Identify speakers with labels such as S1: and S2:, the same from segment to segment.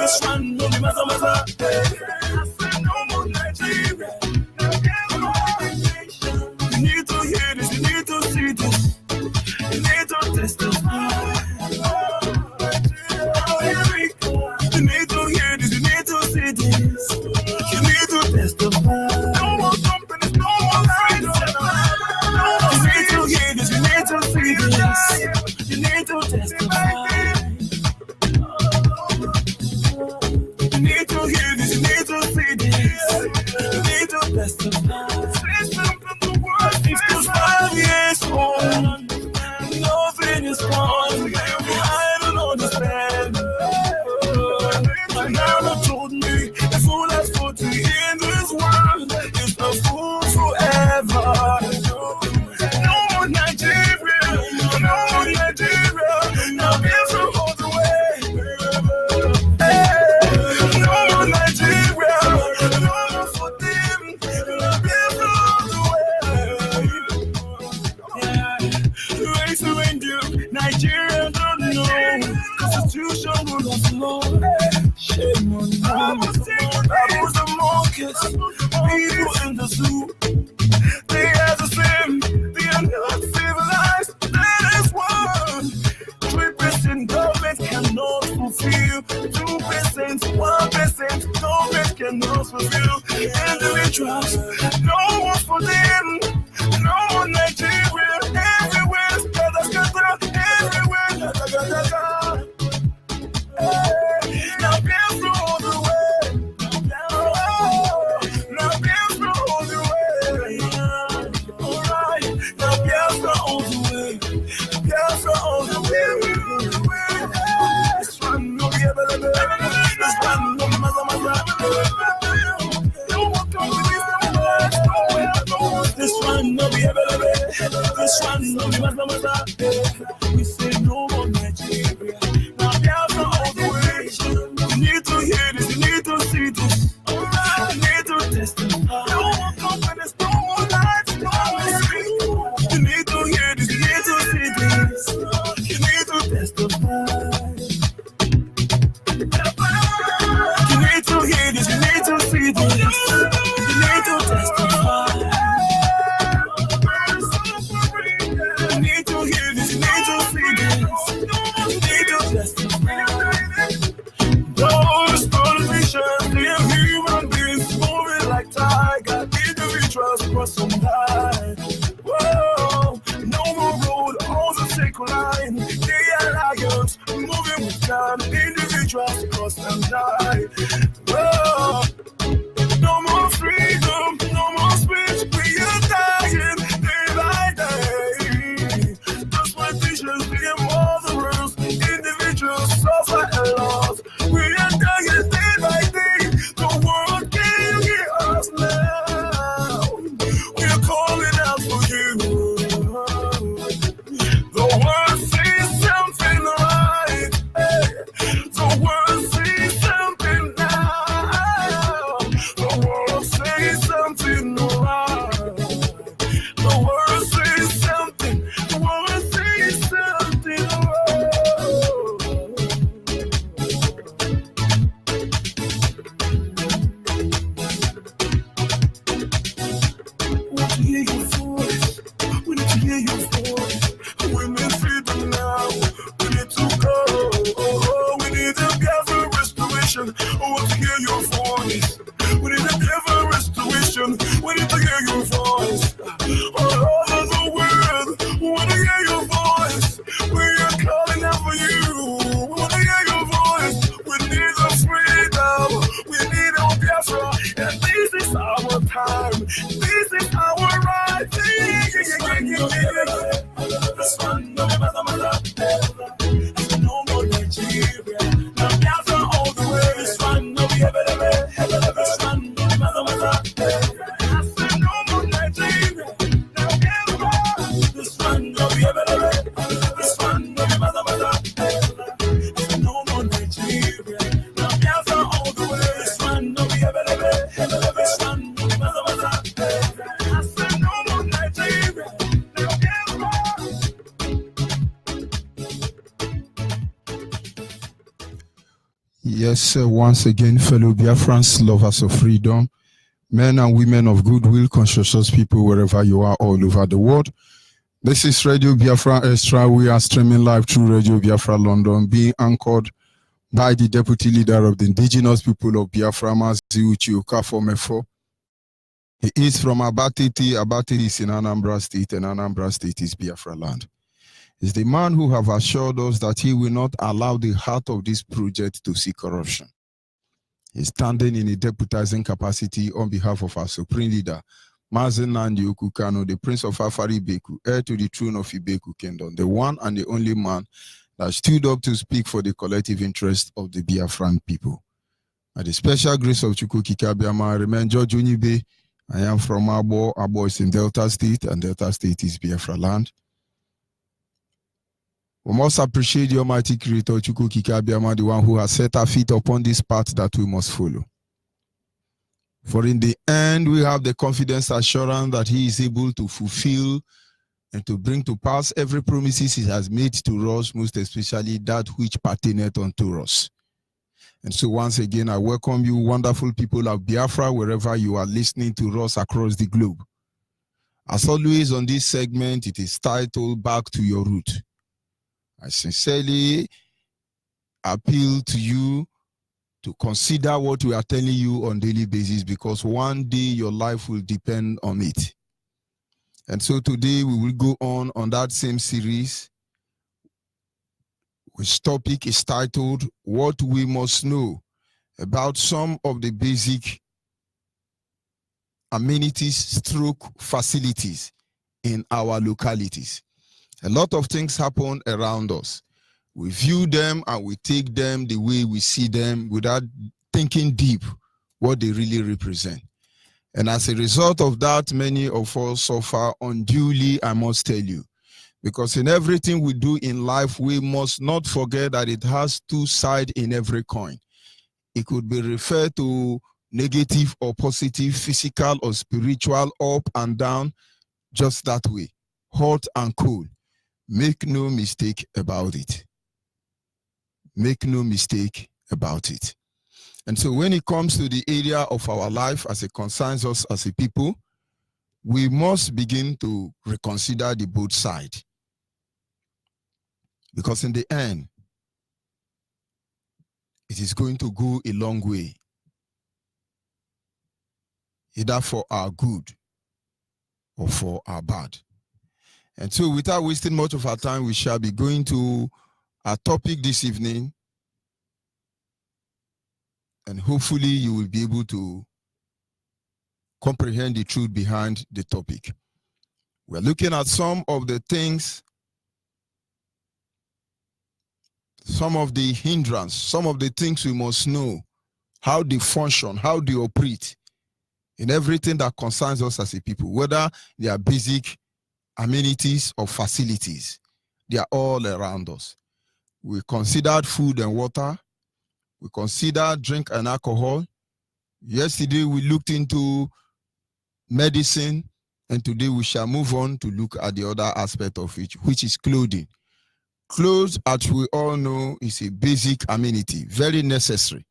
S1: This one no be maza maza. I said no more Nigeria. You need to hear this, you need to see this, you need to testify. You need to hear this, you need to see this, you need to testify. No more companies, no more lies. You need to hear this, you need to see this, you need to testify. You need to hear this, you need to see this, you need to testify. It's 5 years old, nothing is gone. I don't understand. My mama told me the fool that's put to in this world is the fool forever. No more Nigeria, no more Nigeria. Now Biafra all the way. No more Nigeria, no more for them. Now Biafra all the way. Race around you, Nigeria don't know. Constitution will not flow. Shame on you. That was the markets. People in the zoo. They are the same. They are not civilized. That is one. 3% government cannot fulfill. 2%, 1% government cannot fulfill. Individuals, no one for them. No one Nigeria. Everywhere, scatter, everywhere, scatter. Now Biafra all the way. Now Biafra all the way. Alright. Now Biafra all the way. Biafra all the way. This one no be available. This one no be maza. No more companies, no more. This one no be available. This one no be maza. We say no more Nigeria. Now Biafra all the way. You need to hear this, you need to see this, you need to testify. No more companies, no more lies, no more sleep. You need to hear this, you need to see this, you need to testify. You need to hear this, you need to see this, you need to testify. You need to hear this, you need to see this, you need to testify. Those politicians, they're human beings moving like tiger. Individuals cross some line. Whoa, no more road, all the sacred line. They are lions, moving with time. Individuals cross and die. Whoa, no more freedom, no more speech. We are dying day by day. Those politicians, they are more the rules. Individuals suffer a loss. We are dying day by day. The world can't hear us now. We are calling out for you. The world sees something right. The world sees something now. The world sees something right. The world sees something. The world sees something right. We need to hear your voice. We need to hear your voice. We need freedom now. We need to go. We need a Biafra restoration. I want to hear your voice. We need a Biafra restoration. We need to hear your voice. All over the world, we want to hear your voice. We are calling out for you. We want to hear your voice. We need the freedom. We need our Biafra. And this is our time. This is our right. This one, no matter. No more Nigeria. Now Biafra all the way. This one, no be available. This one, no matter. I said no more Nigeria. Now Biafra. This one, no be available. This one, no matter. I said no more Nigeria. Now Biafra all the way. This one, no be available. This one, no matter. I said no more Nigeria. Now Biafra.
S2: Yes, once again, fellow Biafrans, lovers of freedom, men and women of goodwill, conscientious people wherever you are all over the world. This is Radio Biafra Extra. We are streaming live through Radio Biafra London, being anchored by the Deputy Leader of the Indigenous People of Biafra, Mazi Uche Okafor. He is from Abatete. Abatete is in Anambra State, and Anambra State is Biafra land. Is the man who have assured us that he will not allow the heart of this project to see corruption. He's standing in a deputizing capacity on behalf of our supreme leader, Mazen Nandi Okukano, the Prince of Afari Ibeku, heir to the throne of Ibeku Kingdom, the one and the only man that stood up to speak for the collective interest of the Biafran people. By the special grace of Chukwu Kikabiama, I remain George Onyibe. I am from Abo. Abo is in Delta State, and Delta State is Biafra land. We must appreciate the Almighty Creator, Chukwu Kikabiama, the one who has set our feet upon this path that we must follow. For in the end, we have the confidence assurance that he is able to fulfill and to bring to pass every promises he has made to us, most especially that which pertaineth unto us. And so once again, I welcome you, wonderful people of Biafra, wherever you are listening to us across the globe. As always on this segment, it is titled Back to Your Root. I sincerely appeal to you to consider what we are telling you on a daily basis, because one day your life will depend on it. And so today we will go on that same series, which topic is titled, What We Must Know About Some of the Basic Amenities / Facilities in our localities. A lot of things happen around us. We view them and we take them the way we see them without thinking deep what they really represent. And as a result of that, many of us suffer unduly, I must tell you. Because in everything we do in life, we must not forget that it has two sides in every coin. It could be referred to negative or positive, physical or spiritual, up and down, just that way, hot and cold. Make no mistake about it. Make no mistake about it. And so when it comes to the area of our life as it concerns us as a people, we must begin to reconsider the both sides. Because in the end, it is going to go a long way, either for our good or for our bad. And so without wasting much of our time, we shall be going to our topic this evening. And hopefully you will be able to comprehend the truth behind the topic. We're looking at some of the things, some of the hindrance, some of the things we must know, how they function, how they operate in everything that concerns us as a people, whether they are basic amenities or facilities. They are all around us. We considered food and water. We considered drink and alcohol. Yesterday we looked into medicine, and today we shall move on to look at the other aspect of it, which is clothing. Clothes, as we all know, is a basic amenity, very necessary.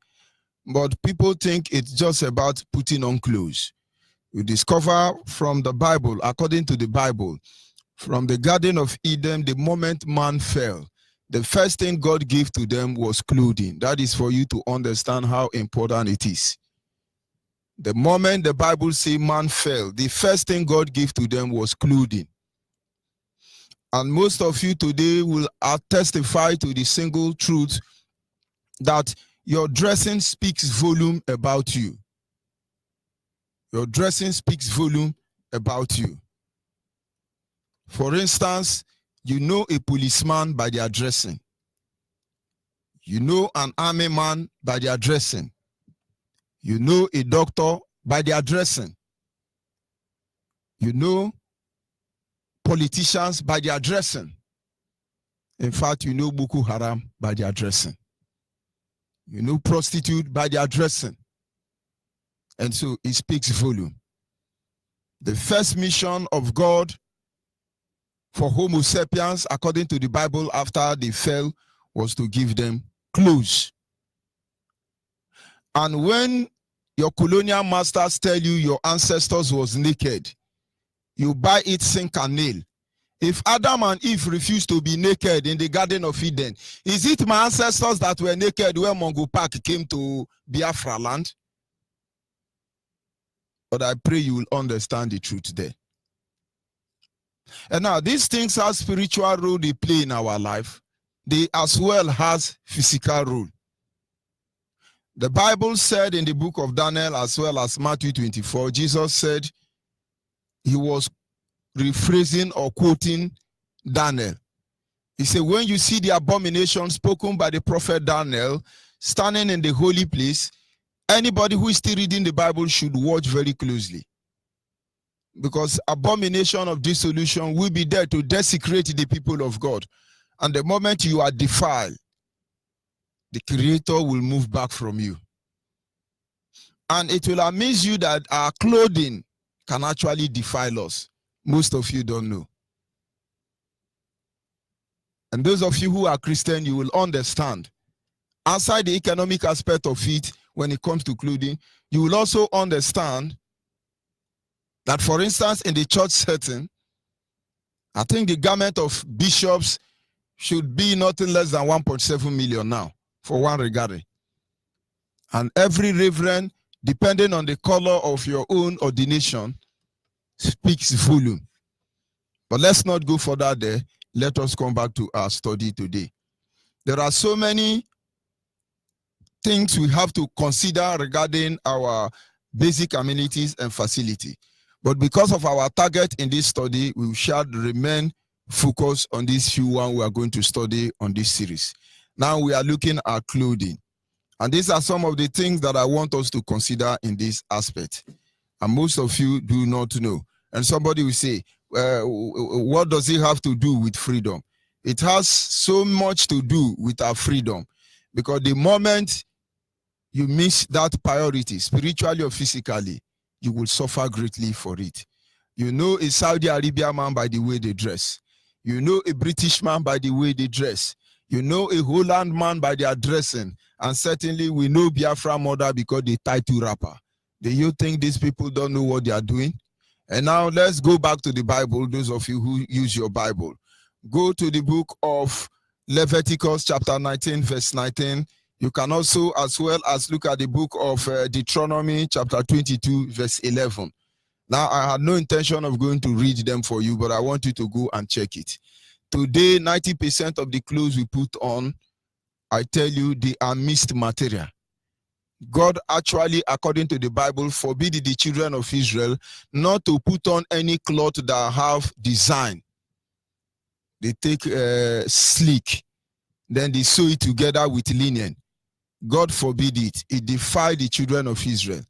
S2: But people think it's just about putting on clothes. We discover from the Bible, according to the Bible, from the Garden of Eden, the moment man fell, the first thing God gave to them was clothing. That is for you to understand how important it is. The moment the Bible says man fell, the first thing God gave to them was clothing. And most of you today will testify to the single truth that your dressing speaks volume about you. Your dressing speaks volume about you. For instance, you know a policeman by their dressing. You know an army man by their dressing. You know a doctor by their dressing. You know politicians by their dressing. In fact, you know Boko Haram by their dressing. You know prostitute by their dressing. And so it speaks volume. The first mission of God for Homo sapiens, according to the Bible, after they fell, was to give them clothes. And when your colonial masters tell you your ancestors was naked, you buy it sink and nail. If Adam and Eve refused to be naked in the Garden of Eden, is it my ancestors that were naked when Mongo Park came to Biafra land? But I pray you will understand the truth there. And now these things have spiritual role they play in our life. They as well has physical role. The Bible said in the book of Daniel as well as Matthew 24, Jesus said he was rephrasing or quoting Daniel. He said, when you see the abomination spoken by the prophet Daniel standing in the holy place, anybody who is still reading the Bible should watch very closely. Because abomination of dissolution will be there to desecrate the people of God. And the moment you are defiled, the Creator will move back from you. And it will amaze you that our clothing can actually defile us. Most of you don't know. And those of you who are Christian, you will understand. Outside the economic aspect of it, when it comes to clothing, you will also understand that, for instance, in the church setting, I think the garment of bishops should be nothing less than 1.7 million now for one regarding. And every reverend, depending on the color of your own ordination, speaks volume. But let's not go further there. Let us come back to our study today. There are so many things we have to consider regarding our basic amenities and facility. But because of our target in this study, we shall remain focused on these few ones we are going to study on this series. Now we are looking at clothing. And these are some of the things that I want us to consider in this aspect. And most of you do not know. And somebody will say, what does it have to do with freedom? It has so much to do with our freedom. Because the moment you miss that priority, spiritually or physically, you will suffer greatly for it. You know a Saudi Arabia man by the way they dress. You know a British man by the way they dress. You know a Holland man by their dressing. And certainly we know Biafra mother because they tie to wrapper. Do you think these people don't know what they are doing? And now let's go back to the Bible, those of you who use your Bible. Go to the book of Leviticus chapter 19, verse 19. You can also as well as look at the book of Deuteronomy chapter 22, verse 11. Now, I had no intention of going to read them for you, but I want you to go and check it. Today, 90% of the clothes we put on, I tell you, they are mixed material. God actually, according to the Bible, forbid the children of Israel not to put on any cloth that have design. They take sleek, then they sew it together with linen. God forbid it. It defied the children of Israel.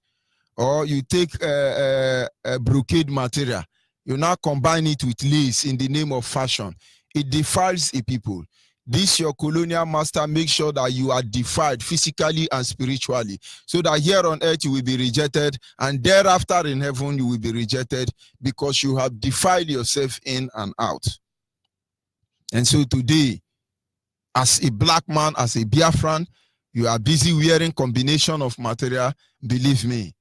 S2: Or you take a brocade material, you now combine it with lace in the name of fashion. It defiles a people. This your colonial master makes sure that you are defiled physically and spiritually, so that here on earth you will be rejected, and thereafter in heaven you will be rejected, because you have defiled yourself in and out. And so today, as a black man, as a Biafran, you are busy wearing combination of material. Believe me,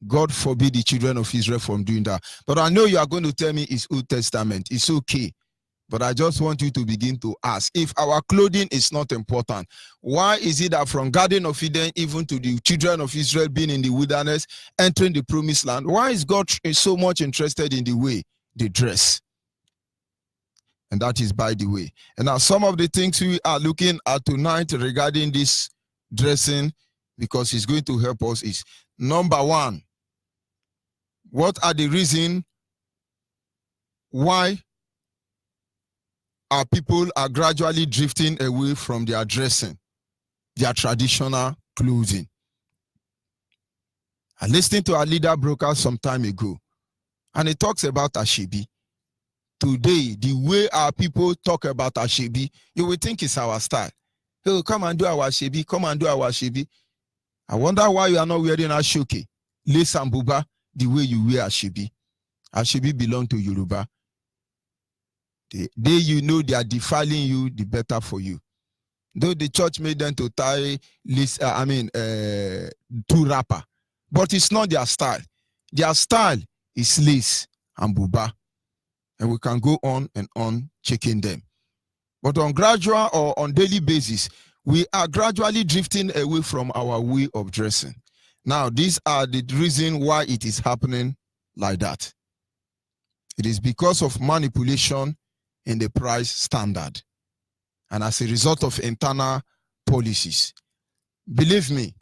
S2: God forbid the children of Israel from doing that. But I know you are going to tell me it's Old Testament. It's okay. But I just want you to begin to ask, if our clothing is not important, why is it that from Garden of Eden, even to the children of Israel being in the wilderness, entering the promised land, why is God so much interested in the way they dress? And that is by the way. And now some of the things we are looking at tonight regarding this dressing, because it's going to help us, is number one, what are the reasons why our people are gradually drifting away from their dressing, their traditional clothing? I listened to our leader broker some time ago, and he talks about Ashebi. Today, the way our people talk about Ashebi, you will think it's our style. Hey, come and do our Ashebi, come and do our Ashebi. I wonder why you are not wearing Ashoke, lace and buba, the way you wear Ashebi. Ashebi belong to Yoruba. The day you know they are defiling you, the better for you. Though the church made them to tie two wrapper, but it's not their style. Their style is lace and buba, and we can go on and on checking them. But on gradual or on daily basis, we are gradually drifting away from our way of dressing. Now, these are the reason why it is happening like that. It is because of manipulation in the price standard, and as a result of internal policies. Believe me,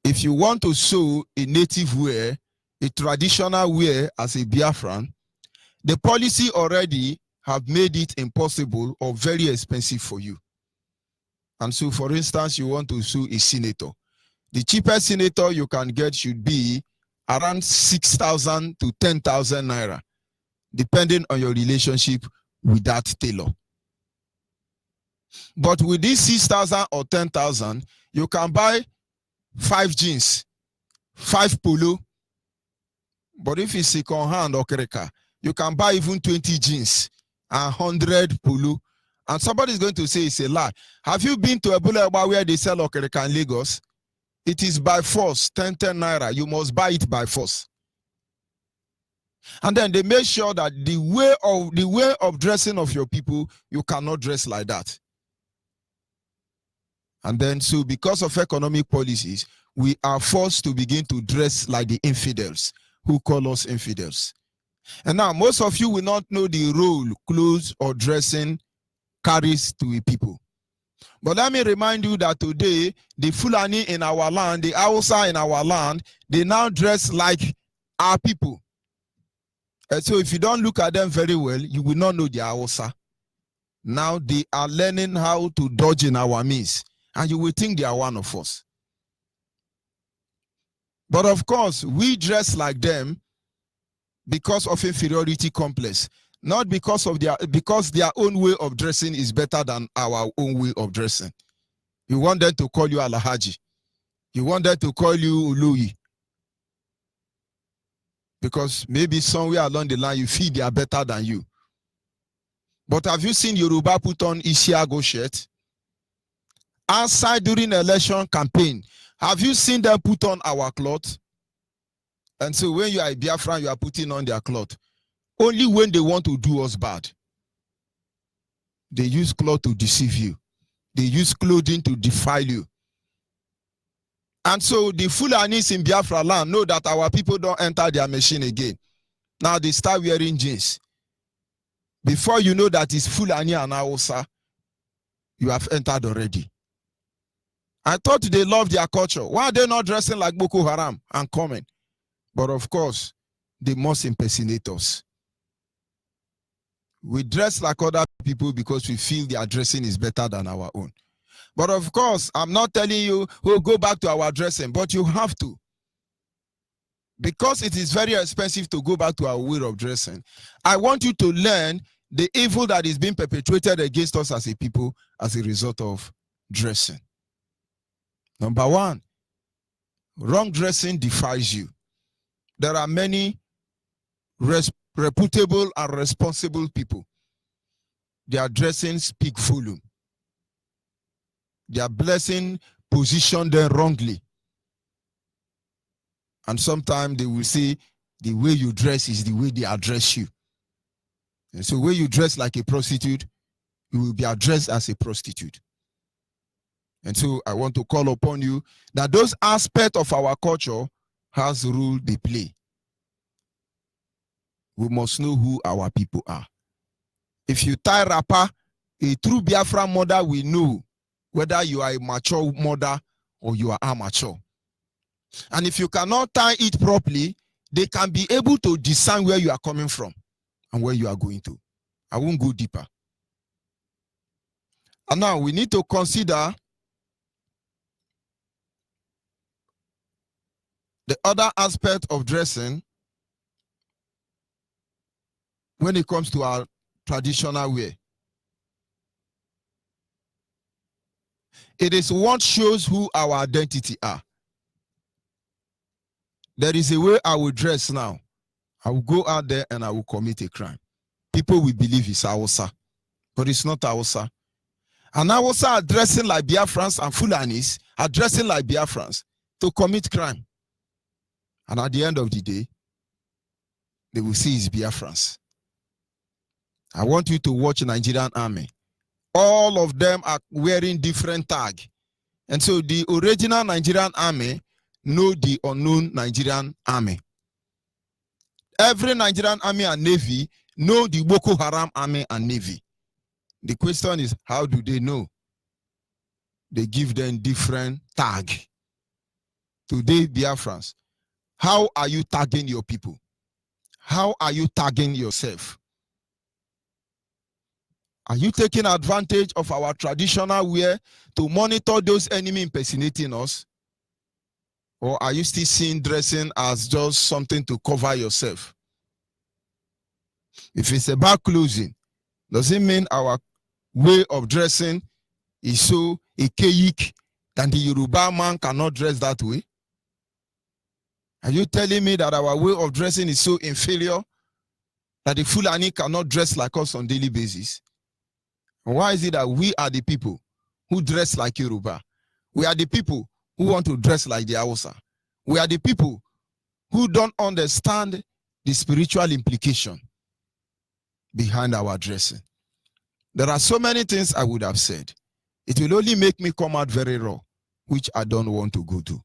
S2: if you want to sew a native wear, a traditional wear as a Biafran, the policy already have made it impossible or very expensive for you. And so, for instance, you want to sew a senator. The cheapest senator you can get should be around 6,000 to 10,000 naira, depending on your relationship with that tailor. But with this 6,000 or 10,000, you can buy 5 jeans, 5 polo. But if it's second hand or kereka, you can buy even 20 jeans and 100 polo. And somebody is going to say it's a lie. Have you been to a Buleba where they sell okereka in Lagos? It is by force, 10 naira. You must buy it by force. And then they make sure that the way of dressing of your people, you cannot dress like that. And then, so because of economic policies, we are forced to begin to dress like the infidels who call us infidels. And now, most of you will not know the role clothes or dressing carries to a people. But let me remind you that today, the Fulani in our land, the Hausa in our land, they now dress like our people. And so if you don't look at them very well, you will not know the Hausa. Now they are learning how to dodge in our midst, and you will think they are one of us. But of course, we dress like them because of inferiority complex, not because of their own way of dressing is better than our own way of dressing. You want them to call you Alahaji. You want them to call you Ului. Because maybe somewhere along the line you feel they are better than you. But have you seen Yoruba put on Isiago shirt? Outside during election campaign, have you seen them put on our cloth? And so when you are a Biafran, you are putting on their cloth. Only when they want to do us bad. They use cloth to deceive you. They use clothing to defile you. And so the Fulanis in Biafra land know that our people don't enter their machine again. Now they start wearing jeans. Before you know that it's Fulani and Hausa, you have entered already. I thought they love their culture. Why are they not dressing like Boko Haram and coming? But of course, they must impersonate us. We dress like other people because we feel their dressing is better than our own. But of course, I'm not telling you, oh, go back to our dressing, but you have to. Because it is very expensive to go back to our way of dressing. I want you to learn the evil that is being perpetrated against us as a people as a result of dressing. Number one, wrong dressing defies you. There are many reputable and responsible people. Their dressing speak volume. Their blessing position them wrongly. And sometimes they will say the way you dress is the way they address you. And so when you dress like a prostitute, you will be addressed as a prostitute. And so I want to call upon you that those aspects of our culture has rule they play. We must know who our people are. If you tie wrapper, a true Biafra mother will know whether you are a mature mother or you are amateur. And if you cannot tie it properly, they can be able to discern where you are coming from and where you are going to. I won't go deeper. And now we need to consider the other aspect of dressing when it comes to our traditional wear. It is what shows who our identity are. There is a way I will dress now. I will go out there and I will commit a crime. People will believe it's Hausa, but it's not Hausa. And Hausa are dressing like Biafrans and Fulanis are dressing like Biafrans to commit crime. And at the end of the day, they will see it's Biafrans. I want you to watch Nigerian army. All of them are wearing different tag. And so the original Nigerian army know the unknown Nigerian army. Every Nigerian army and navy know the Boko Haram army and navy. The question is, how do they know? They give them different tag. Today, Biafrans, how are you tagging your people? How are you tagging yourself? Are you taking advantage of our traditional wear to monitor those enemy impersonating us? Or are you still seeing dressing as just something to cover yourself? If it's about clothing, does it mean our way of dressing is so archaic that the Yoruba man cannot dress that way? Are you telling me that our way of dressing is so inferior that the Fulani cannot dress like us on a daily basis? And why is it that we are the people who dress like Yoruba? We are the people who want to dress like the Hausa. We are the people who don't understand the spiritual implication behind our dressing. There are so many things I would have said. It will only make me come out very raw, which I don't want to go to.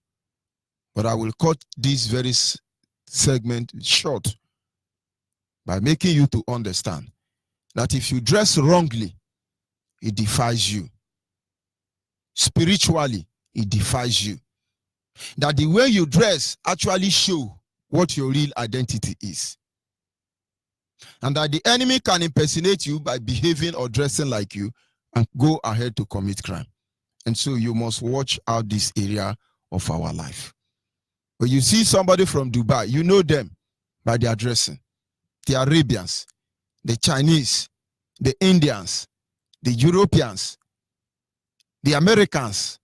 S2: But I will cut this very segment short by making you to understand that if you dress wrongly, it defies you. Spiritually, it defies you. That the way you dress actually shows what your real identity is. And that the enemy can impersonate you by behaving or dressing like you and go ahead to commit crime. And so you must watch out this area of our life. When you see somebody from Dubai, you know them by their dressing. The Arabians, the Chinese, the Indians, the Europeans, the Americans,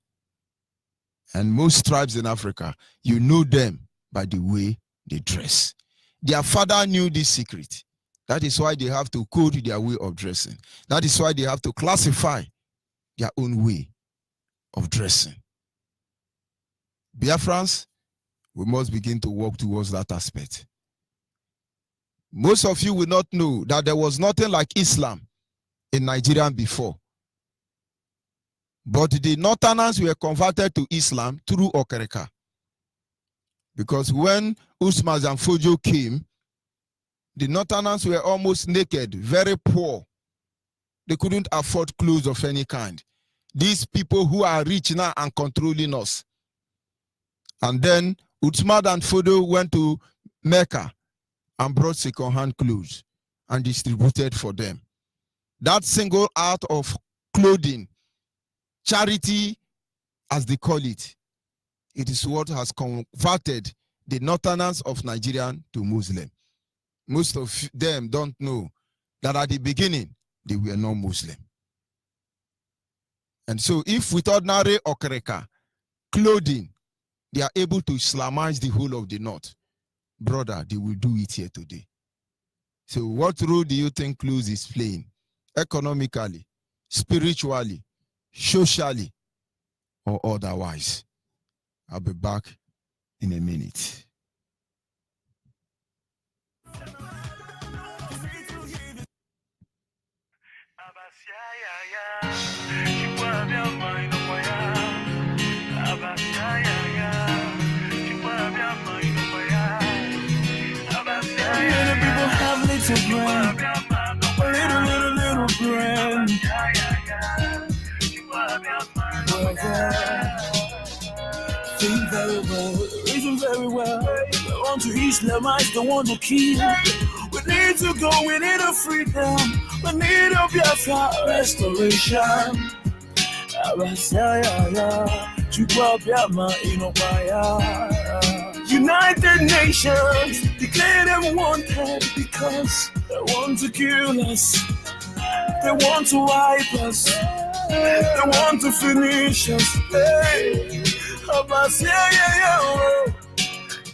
S2: and most tribes in Africa, you know them by the way they dress. Their father knew this secret. That is why they have to code their way of dressing. That is why they have to classify their own way of dressing. Biafrans, we must begin to work towards that aspect. Most of you will not know that there was nothing like Islam in Nigeria before. But the Northerners were converted to Islam through Okereka. Because when Usman and Fojo came, the Northerners were almost naked, very poor. They couldn't afford clothes of any kind. These people who are rich now and controlling us. And then Usman and Fojo went to Mecca and brought second-hand clothes and distributed for them. That single act of clothing, charity, as they call it, it is what has converted the Northerners of Nigeria to Muslim. Most of them don't know that at the beginning, they were not Muslim. And so if with ordinary Okereka clothing, they are able to Islamize the whole of the North, brother, they will do it here today. So what role do you think clothes is playing? Economically, spiritually, socially, or otherwise? I'll be back in a minute.
S1: Many people have little brain, little brain. Think very well, reason very well. They want to Islamize, they want to kill. We need to go, we need a freedom. We need a Biafra restoration. United Nations declare them wanted because they want to kill us. They want to wipe us. They want to finish us. Hey,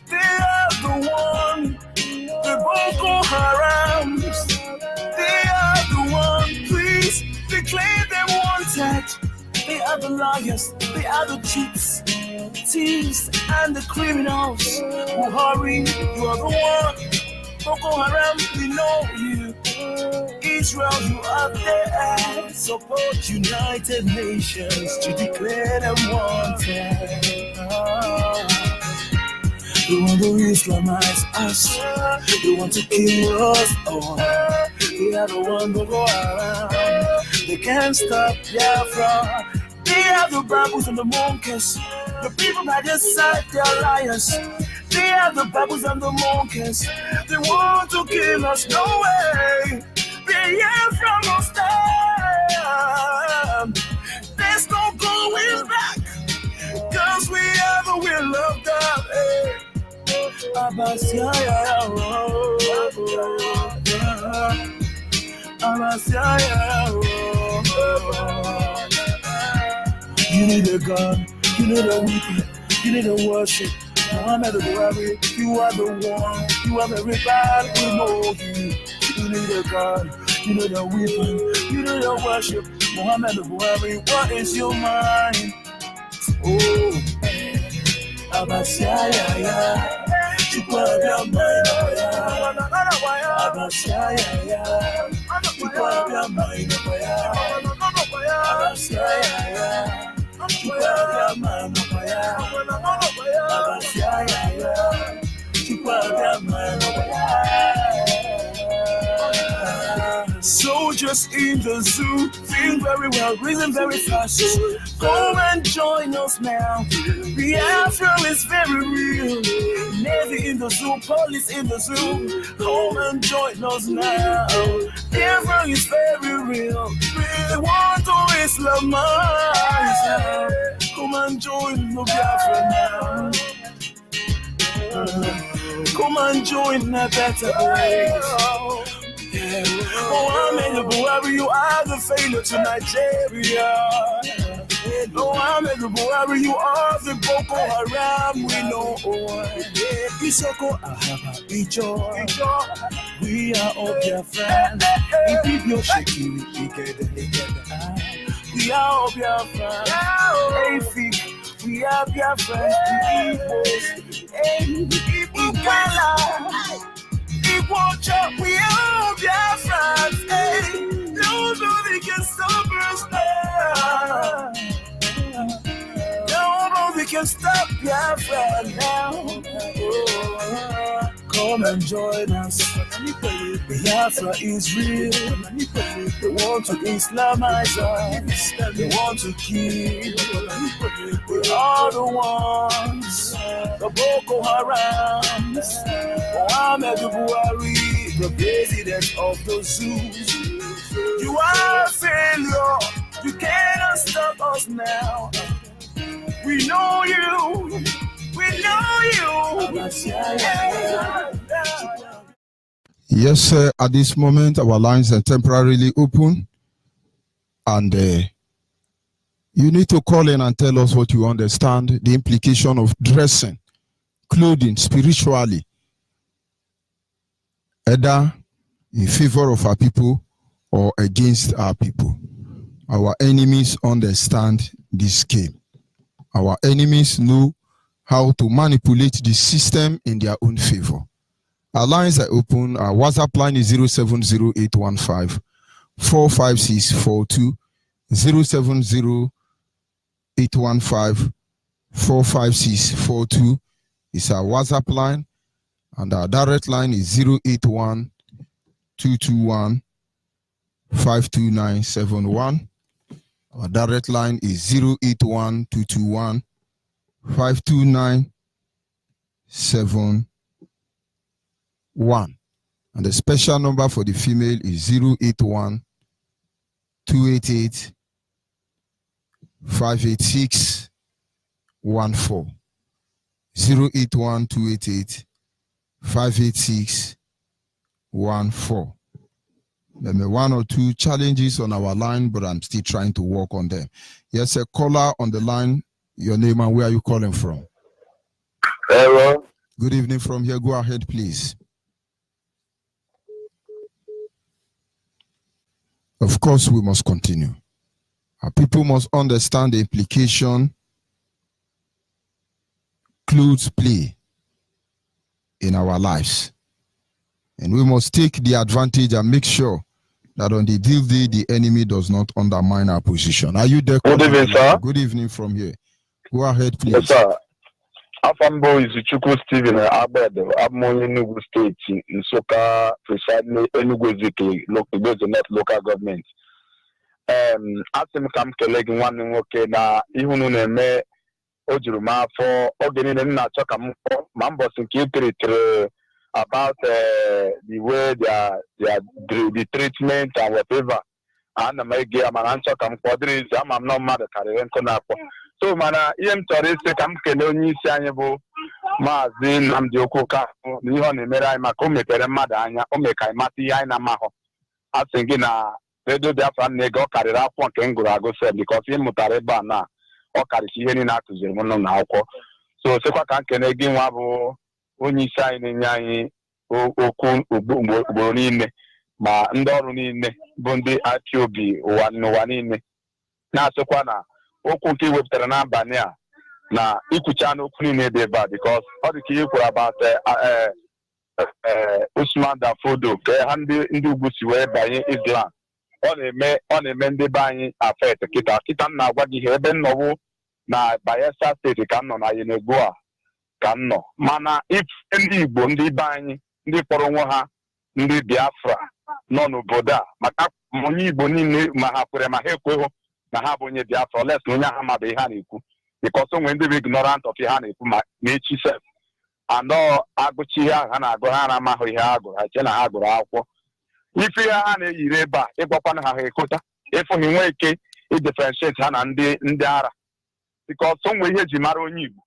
S1: they are the one, the Boko Harams. They are the one. Please declare them wanted. They are the liars, they are the cheats, thieves, and the criminals who hurry. You are the one. Boko Haram, we know you. Israel, you are there. Support United Nations to declare them wanted. They want to Islamize us. They want to kill us all. They are the one who go around. They can't stop Biafra. They are the baboons and the monkeys. The people by their side, they are liars. They are the baboons and the monkeys. They want to kill us. No way. Biafra must stand. There's no going back. Cause we are the will of God. You need a gun, you need a weapon, you need a worship. Muhammad Buhari, you are the one, you are very bad, we know you. You need a gun, you need a weapon, you need a worship. Muhammad Buhari, what is your mind? Oh, Abasaya. Chikwabia Maina, Abasaya, Chikwabia Maina, Abasaya, Chikwabia Maina, Abasaya, Chikwabia Maina. Soldiers in the zoo, feel very well, reason very fast. Come and join us now. Biafra is very real. Navy in the zoo, police in the zoo. Come and join us now. Biafra is very real. They want to Islamize. Come and join the Biafra now. Come and join a better place. Mohammed Buhari, you are the failure to Nigeria. Mohammed Buhari, you are the Boko Haram. We know. Isoko Ahaba Ijo. We are all Biafra. If you're shaking, we are all Biafra. We are Biafra. Igala. Watch out, we are Biafra. Nobody can stop us now. Nobody can stop Biafra now. Oh, come and join us. Biafra is real. They want to Islamize us. They want to kill. We are the ones. The Boko Harams. Muhammad Buhari, the president of the zoos. You are a failure. You cannot stop us now. We know you. We know you.
S2: Yes, sir. At this moment, our lines are temporarily open. And you need to call in and tell us what you understand, the implication of dressing, clothing spiritually, either in favor of our people or against our people. Our enemies understand this game. Our enemies know how to manipulate the system in their own favor. Our lines are open. Our WhatsApp line is 070815 45642. 070815 45642 is our WhatsApp line, and our direct line is 081 221 52971. Our direct line is 081 221 52971. And the special number for the female is 081 288 586 14. 081 288 586 14. There may be one or two challenges on our line, but I'm still trying to work on them. Yes, a caller on the line. Your name and where are you calling from?
S3: Hello.
S2: Good evening from here. Go ahead, please. Of course, we must continue. Our people must understand the implication clothes play in our lives. And we must take the advantage and make sure that on the deal day, the enemy does not undermine our position. Are you there?
S3: Good evening, sir.
S2: Good evening from here. Go ahead, please.
S3: Yes, sir. Afambo is Chukwu Stephen Abedo, Abmo Enugu State, in Soka, precisely Enugu Ziki, local government. Asim kam kelegi nwanne nwoke na ihunu na-eme o juru m afọ oge niile m na-achọ ka m ma mbọsị nke ikiritere about the way the treatment and whatever. Ana m ege ya mana nchọ ka m kpọdịrị izu ama m na mmadụ karịrị nkụ na-akpọ. So mana ihe m chọrọ isi ka m kelee onye isi anyị bụ Maazị Nnamdi Okoka na ihe ọ na-emere anyị maka o mepere mmadụ anya, o mee ka anyị mata ihe anyị na-amahụ. A sị gị na redio Biafra na-ege ọ karịrị akwụkwọ nke m gụrụ agụ sef bikọs ihe m mụtara ebe a na ọ karịcha ihe niile a kụziri m nọ n'akwụkwọ. So sikwa ka m kelee gị nwa bụ onye isi anyị na-enye anyị okwu ugboro niile ma ndị ọrụ niile bụ ndị IPOB n'ụwa niile na-asịkwa na okwu nke iwepụtara n'abalị a na ikwucha n'okwu niile dị ebe a bikọs ọ dị ka ihe kwuru about Usman Dafodo ka ha ndị ugwu si wee banye Islam. Ọ na-eme ndị be anyị afet kịta m na-agwa gị ihe ebe m nọwụ na Bayelsa steeti ka m nọ na Yenegbu a ka m nọ mana ife ndị Igbo ndị be anyị ndị kpọrọ onwe ha ndị Biafra nọ n'obodo a maka onye Igbo niile ma ha kwere ma ha ekweghị na ha bụ onye Biafra oles na onye ahụ amabeghị ha na-ekwu because onwe ndị bụ ignorant of ihe ha na-ekwu ma echi sef anọ agụchi ihe ahụ ha na-agụ ha na-amahụ ihe ha gụrụ ha che na ha gụrụ akwụkwọ ife ihe ha na-eyiri ebe a ịgwakwana ha ekota ịfụghị nwee ike idifferentiate ha na ndị ara because onwe ihe eji mara onye Igbo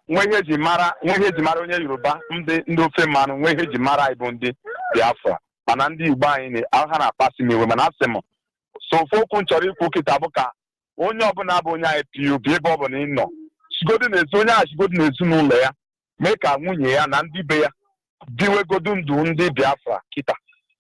S3: nwe ihe eji mara onye Yoruba ndị ofe mmanụ nwe ihe eji mara anyị bụ ndị Biafra mana ndị Igbo anyị ha na-akpasị m iwe mana asị m so ofe okwu m chọrọ ikwu kịta bụ ka onye ọbụla bụ onye anyị POB ebe ọ bụ na ị nọ onye ahụ chigodo n'ezinụlọ ya mee ka nwunye ya na ndị be ya biwegodu ndụ ndị Biafra kịta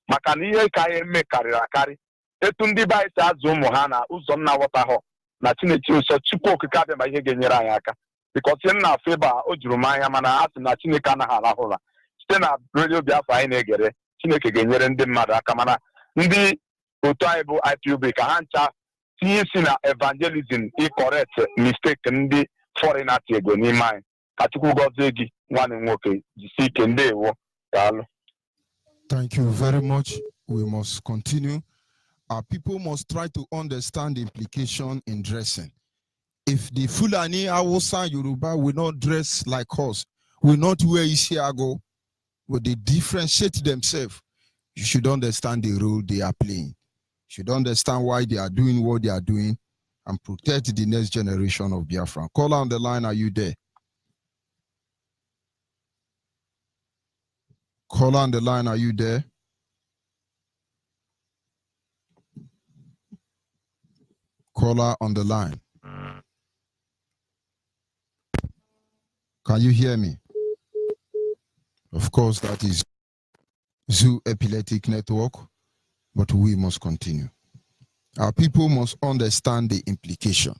S3: maka na ihe ka ya eme karịrị akarị etu ndị be anyị si azụ ụmụ ha na ụzọ m na-aghọtaghọ na Chineke ụsọ Chukwu okike abịa ma ihe ga-enyere anyị aka bikọs ihe m na-afụ ebe a o juru m anya mana a sị na Chineke anaghị arahụ ụra site na redio Biafra anyị na-egere Chineke ga-enyere ndị mmadụ aka mana ndị otu anyị bụ IPOB ka ha ncha tinye isi na evangelism ịkọrekt mistake ndị foreigner ego n'ime anyị ka Chukwu gọzie gị nwanne nwoke jisi ike ndewo daalụ.
S2: Thank you very much. We must continue. Our people must try to understand the implication in dressing. If the Fulani, Hausa, Yoruba will not dress like us, will not wear Isiago, will they differentiate themselves, you should understand the role they are playing. You should understand why they are doing what they are doing and protect the next generation of Biafra. Call on the line, are you there? Call on the line, are you there? Caller on the line. Can you hear me? Of course, that is Zoo Epileptic Network, but we must continue. Our people must understand the implication.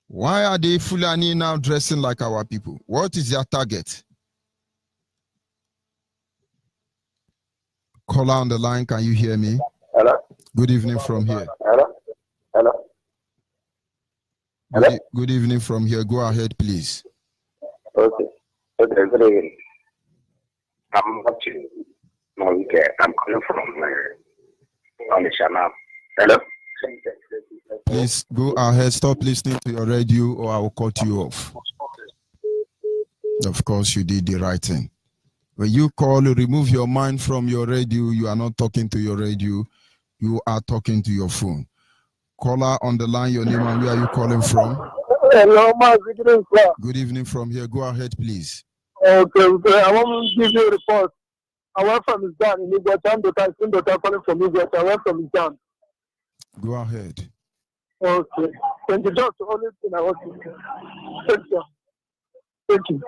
S2: Why are they Fulani now dressing like our people? What is their target? Caller on the line, can you hear me?
S3: Hello?
S2: Good evening from here.
S3: Hello? Hello? Hello?
S2: Good evening from here. Go ahead, please.
S3: Okay. Good evening. I'm watching Onyibe. I'm calling from Onitsha now. Hello?
S2: Please go ahead. Stop listening to your radio or I will cut you off. Of course, you did the right thing. When you call, remove your mind from your radio. You are not talking to your radio. You are talking to your phone. Caller on the line, your name and where are you calling from?
S3: Hello, good evening, sir.
S2: Good evening from here. Go ahead, please.
S3: Okay. I want to give you a report. I went from Islam in Igwatan, calling from Igwatan. I went from Islam.
S2: Go ahead.
S3: Okay. Thank you. Just the only thing I want to say. Thank you. Thank you.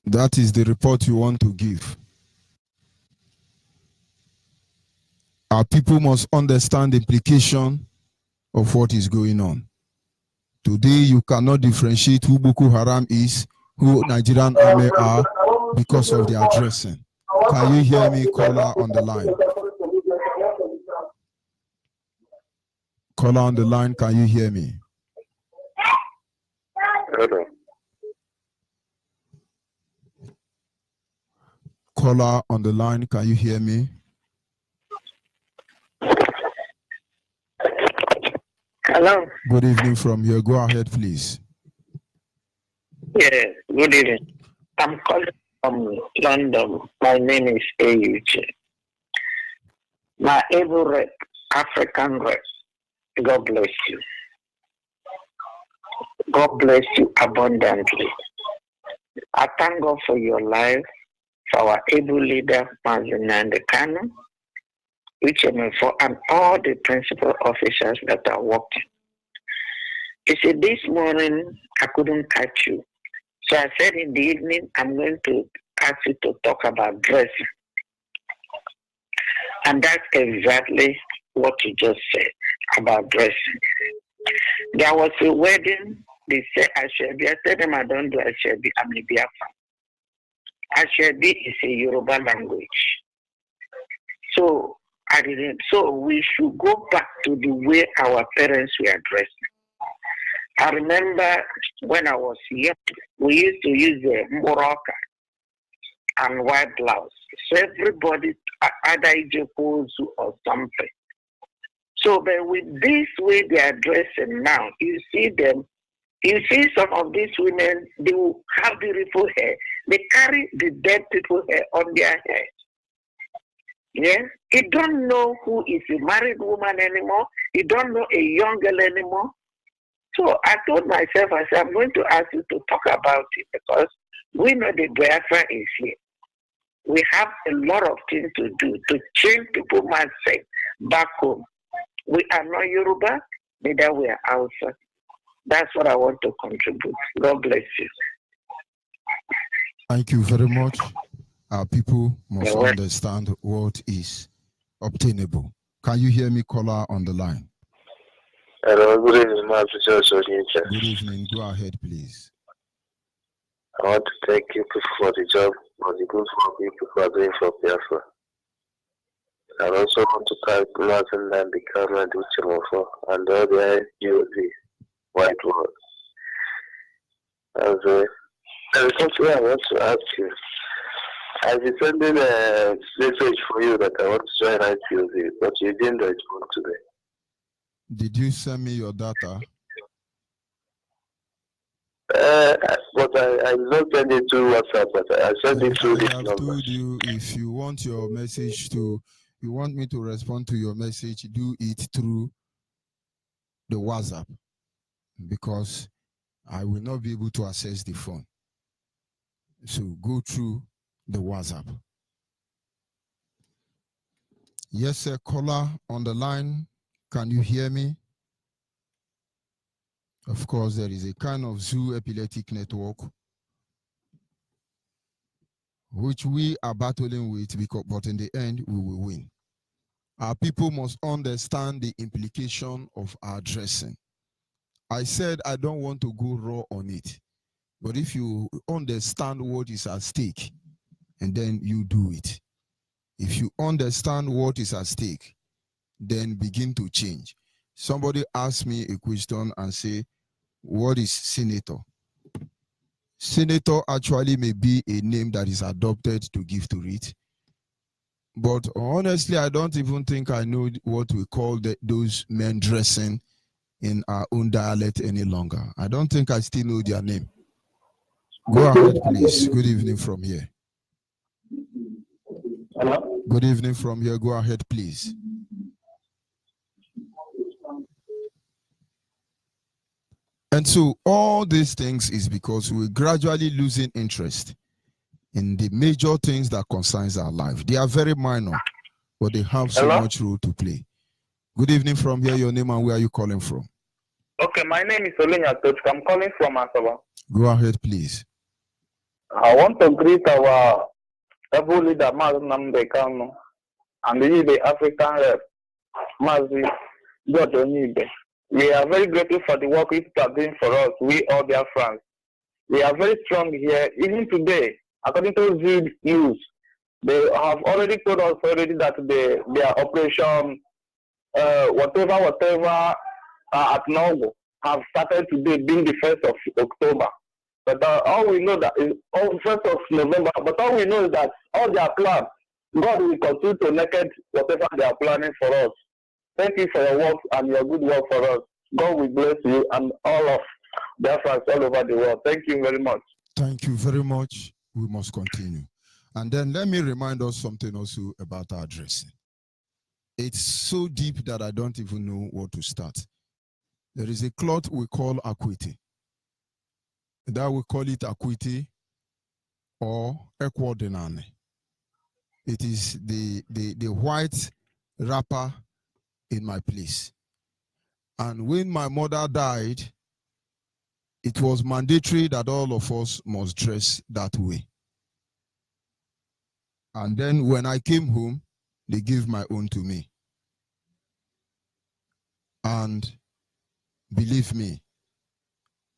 S2: That is the report you want to give. Our people must understand the implication of what is going on. Today, you cannot differentiate who Boko Haram is, who Nigerian army are, because of their dressing. Can you hear me, caller on the line? Caller on the line, can you hear me?
S3: Hello.
S2: Caller on the line, can you hear me?
S4: Hello.
S2: Good evening from here. Go ahead, please.
S4: Yeah, good evening. I'm calling from London. My name is AUJ. My able rep, African rep. God bless you. God bless you abundantly. I thank God for your life, for our able leader, Mazinande Kanu, and all the principal officers that are working. You see, this morning I couldn't catch you. So I said in the evening, I'm going to ask you to talk about dressing. And that's exactly what you just said about dressing. There was a wedding, they said Ashebi. I said them, I don't do Ashebi, I'm a Biafra. Ashebi is a Yoruba language. So I didn't. So we should go back to the way our parents were dressing. I remember when I was young, we used to use a moroka and white blouse. So everybody, either Ijokozu or something. So, but with this way they are dressing now, you see them, you see some of these women, they will have beautiful hair. They carry the dead people hair on their head. Yeah? You don't know who is a married woman anymore. You don't know a young girl anymore. So I told myself, I said, I'm going to ask you to talk about it because we know the Biafra is here. We have a lot of things to do to change people's mindset back home. We are not Yoruba, neither we are Hausa. That's what I want to contribute. God bless you.
S2: Thank you very much. Our people must understand what is obtainable. Can you hear me, caller on the line?
S3: Hello, good evening, my Onyibe.
S2: Good evening. Go ahead, please.
S3: I want to thank you for the job, for the good work you people are doing for Biafra. I also want to thank Martin and the government and all the IUD white world. There's something I want to ask you. I've been sending a message for you that I want to join IPOZ, but you didn't respond today.
S2: Did you send me your data?
S3: But I not send it to WhatsApp, but I sent it through this number. I have
S2: told you if you want your message to, you want me to respond to your message, do it through the WhatsApp because I will not be able to access the phone. So go through the WhatsApp. Yes, sir, caller on the line. Can you hear me? Of course, there is a kind of zoo epileptic network which we are battling with, but in the end, we will win. Our people must understand the implication of our dressing. I said I don't want to go raw on it, but if you understand what is at stake, and then you do it. If you understand what is at stake, then begin to change. Somebody asked me a question and say, what is senator? Senator actually may be a name that is adopted to give to it. But honestly, I don't even think I know what we call those men dressing in our own dialect any longer. I don't think I still know their name. Go ahead, please. Good evening from here.
S3: Hello?
S2: Good evening from here. Go ahead, please. And so all these things is because we're gradually losing interest in the major things that concerns our life. They are very minor, but they have so much role to play. Good evening from here. Your name and where are you calling from?
S5: Okay, my name is Olunya Tochka. I'm calling from Asaba.
S2: Go ahead, please.
S3: I want to greet our able leader, Mazi Nnamdi Kanu, and the African rep, Mazi Onyibe. We are very grateful for the work you are doing for us, we all Biafrans. We are very strong here. Even today, according to the news, they have already told us that their operation, whatever at Nogo have started today, being the 1st of October. But all we know that is 1st of November. But all we know is that all their plans, God will continue to naked whatever they are planning for us. Thank you for your work and your good work for us. God will bless you and all of Biafrans all over the world. Thank you very much.
S2: Thank you very much. We must continue. And then let me remind us something also about our dressing. It's so deep that I don't even know where to start. There is a cloth we call akwete. That we call it akwete or ekwodenane. It is the white wrapper in my place. And when my mother died, it was mandatory that all of us must dress that way. And then when I came home, they gave my own to me. And believe me,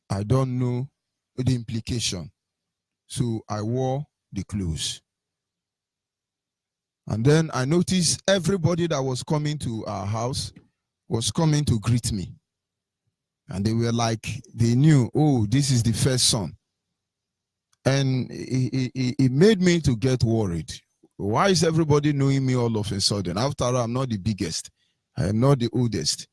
S2: I don't know the implication. So I wore the clothes. And then I noticed everybody that was coming to our house was coming to greet me. And they were like, they knew, oh, this is the first son. And it made me to get worried. Why is everybody knowing me all of a sudden? After all, I'm not the biggest. I am not the oldest.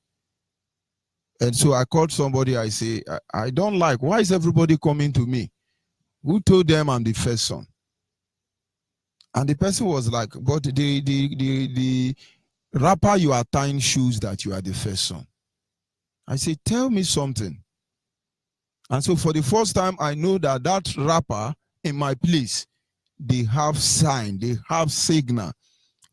S2: And so I called somebody, I say, I don't like, why is everybody coming to me? Who told them I'm the first son? And the person was like, but the rapper you are tying shoes that you are the first son. I said, tell me something. And so for the first time, I know that that rapper in my place, they have sign, they have signal.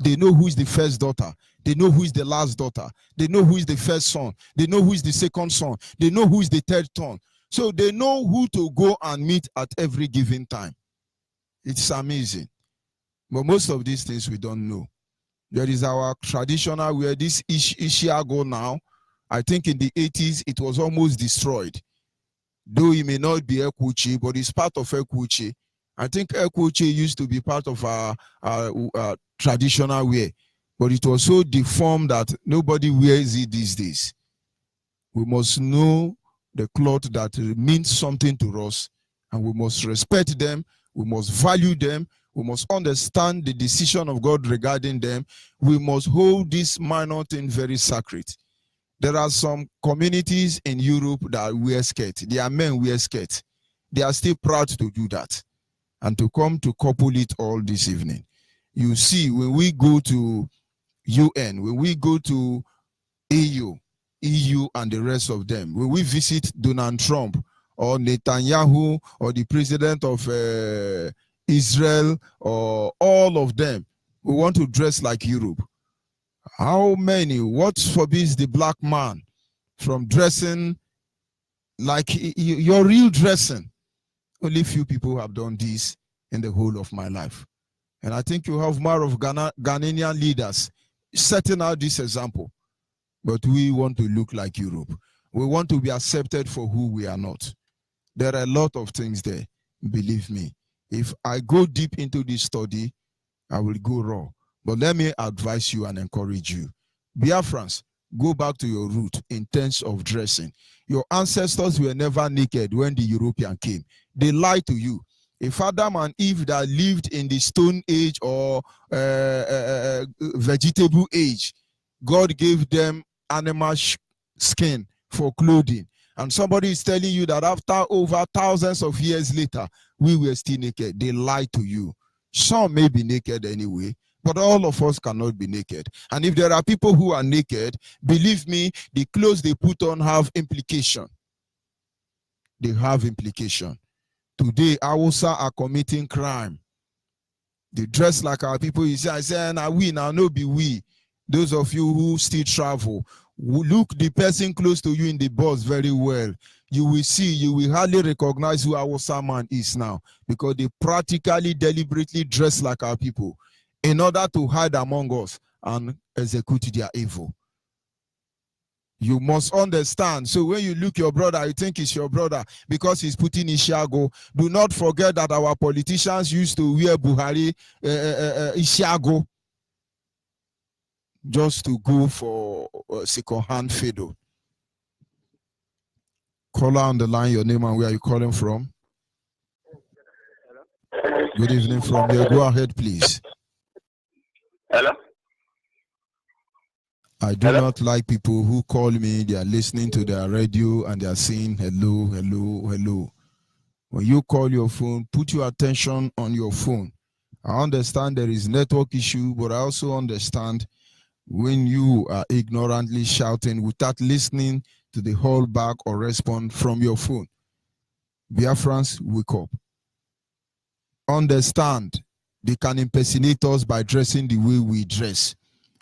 S2: They know who is the first daughter. They know who is the last daughter. They know who is the first son. They know who is the second son. They know who is the third son. So they know who to go and meet at every given time. It's amazing. But most of these things we don't know. There is our traditional where this Ishiago now, I think in the 80s, it was almost destroyed. Though it may not be Ekuchi, but it's part of Ekuchi. I think Ekuchi used to be part of our traditional wear, but it was so deformed that nobody wears it these days. We must know the cloth that means something to us, and we must respect them, we must value them, we must understand the decision of God regarding them. We must hold this minor thing very sacred. There are some communities in Europe that wear skirts. Their men wear skirts. They are still proud to do that. And to come to couple it all this evening. You see, when we go to UN, when we go to EU and the rest of them, when we visit Donald Trump or Netanyahu or the president of Israel or all of them, we want to dress like Europe. How many, what forbids the black man from dressing like your real dressing? Only few people have done this in the whole of my life. And I think you have more of Ghanaian leaders setting out this example. But we want to look like Europe. We want to be accepted for who we are not. There are a lot of things there, believe me. If I go deep into this study, I will go raw. But let me advise you and encourage you. Biafrans, go back to your root in terms of dressing. Your ancestors were never naked when the European came. They lied to you. If Adam and Eve that lived in the Stone Age or vegetable age, God gave them animal skin for clothing. And somebody is telling you that after over thousands of years later, we were still naked. They lied to you. Some may be naked anyway, but all of us cannot be naked. And if there are people who are naked, believe me, the clothes they put on have implication. They have implication. Today, Hausa are committing crime. They dress like our people. You say, I say, now we, now no be we. Those of you who still travel, look the person close to you in the bus very well. you will see, you will hardly recognize who our man is now, because they practically deliberately dress like our people in order to hide among us and execute their evil. You must understand. So when you look your brother, you think it's your brother because he's putting Ishago. Do not forget that our politicians used to wear Buhari Ishago just to go for second-hand fiddle. Caller on the line, your name and where are you calling from?
S3: Hello?
S2: Good evening from here. Go ahead, please.
S3: Hello?
S2: I do not like people who call me, they are listening to their radio and they are saying hello, hello, hello. When you call your phone, put your attention on your phone. I understand there is network issue, but I also understand when you are ignorantly shouting without listening to the whole back or respond from your phone. Biafrans, wake up. Understand they can impersonate us by dressing the way we dress.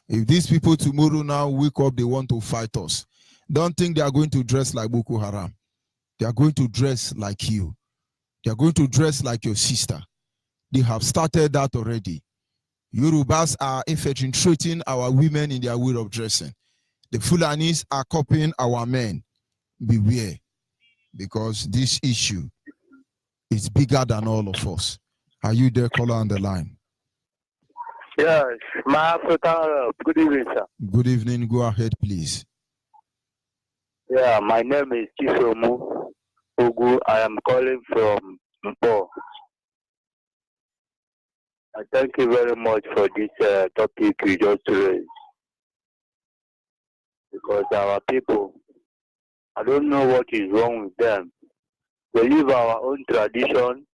S2: If these people tomorrow now wake up, they want to fight us. Don't think they are going to dress like Boko Haram. They are going to dress like you. They are going to dress like your sister. They have started that already. Yorubas are infiltrating our women in their way of dressing. The Fulanis are copying our men. Beware, because this issue is bigger than all of us. Are you there, caller on the line?
S3: Yes, my African. Good evening, sir.
S2: Good evening. Go ahead, please.
S3: Yeah, my name is Chisomu Ogu. I am calling from Mpo. I thank you very much for this topic you just raised. Because our people, I don't know what is wrong with them. We live our own tradition,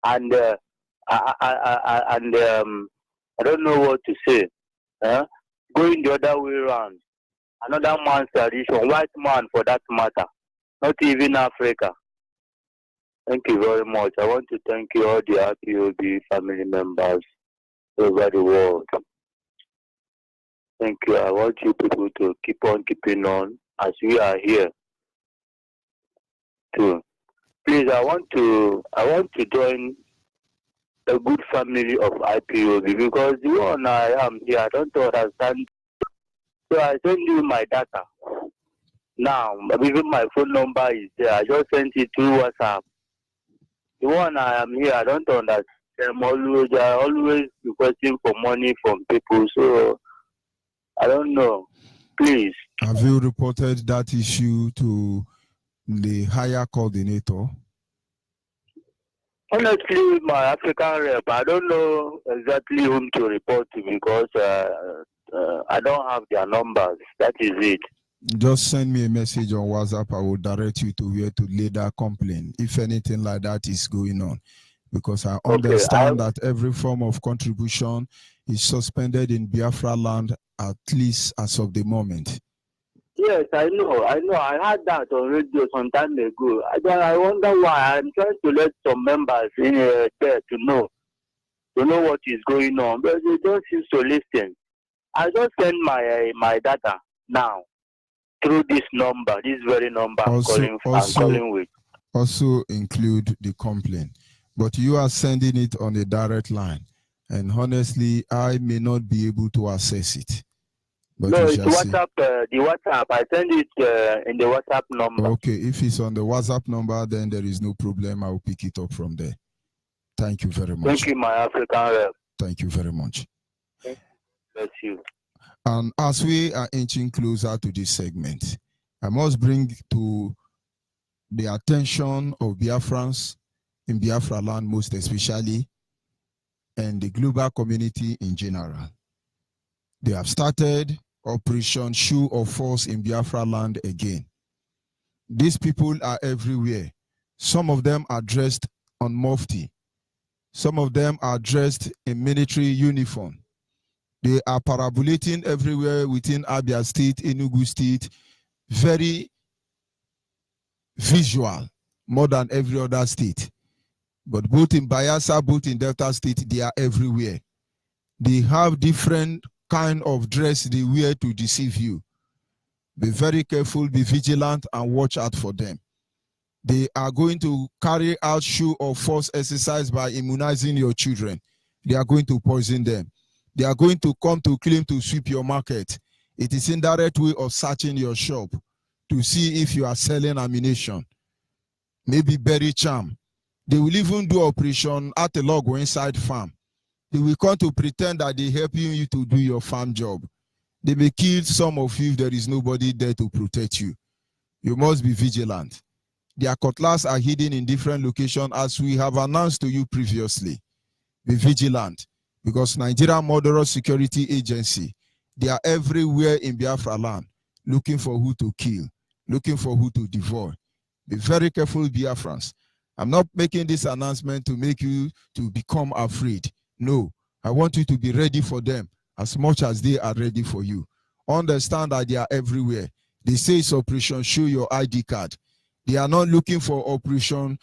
S3: and I don't know what to say. Going the other way around, another man's tradition, white man for that matter, not even Africa. Thank you very much. I want to thank you all the RPOB family members over the world. Thank you. I want you people to keep on keeping on as we are here too. Please, I want to join a good family of IPOB, because the one I am here, I don't understand. So I send you my data. Now, even my phone number is there. I just sent it through WhatsApp. The one I am here, I don't understand. They are always requesting for money from people. So I don't know. Please.
S2: Have you reported that issue to the higher coordinator?
S3: Honestly, my African rep, I don't know exactly whom to report to, because I don't have their numbers. That is it.
S2: Just send me a message on WhatsApp. I will direct you to where to lay that complaint if anything like that is going on. Because I understand that every form of contribution is suspended in Biafra land, at least as of the moment.
S3: Yes, I know. I heard that on radio some time ago. I wonder why. I'm trying to let some members in there to know what is going on, but they don't seem to listen. I just send my data now through this number, this very number I'm calling with.
S2: Also include the complaint, but you are sending it on a direct line, and honestly, I may not be able to access it. But
S3: no, it's WhatsApp. The WhatsApp. I send it in the WhatsApp number.
S2: Okay, if it's on the WhatsApp number, then there is no problem. I will pick it up from there. Thank you very much.
S3: Thank you, my African rep.
S2: Thank you very much.
S3: Bless you.
S2: And as we are inching closer to this segment, I must bring to the attention of Biafrans in Biafra land, most especially, and the global community in general. They have started Operation Shoe of Force in Biafra land again. These people are everywhere. Some of them are dressed on mufti. Some of them are dressed in military uniform. They are parabolating everywhere within Abia State, Enugu State, very visual, more than every other state. But both in Bayelsa, both in Delta State, they are everywhere. They have different kind of dress they wear to deceive you. Be very careful, be vigilant, and watch out for them. They are going to carry out show of force exercise by immunizing your children. They are going to poison them. They are going to come to claim to sweep your market. It is indirect way of searching your shop to see if you are selling ammunition. Maybe berry charm. They will even do operation at a log or inside farm. They will come to pretend that they helping you to do your farm job. They may kill some of you if there is nobody there to protect you. You must be vigilant. Their cutlass are hidden in different locations as we have announced to you previously. Be vigilant because Nigeria Murderous Security Agency, they are everywhere in Biafra land looking for who to kill, looking for who to devour. Be very careful, Biafrans. I'm not making this announcement to make you to become afraid. No, I want you to be ready for them as much as they are ready for you. Understand that they are everywhere. They say it's Operation Show Your ID Card. They are not looking for Operation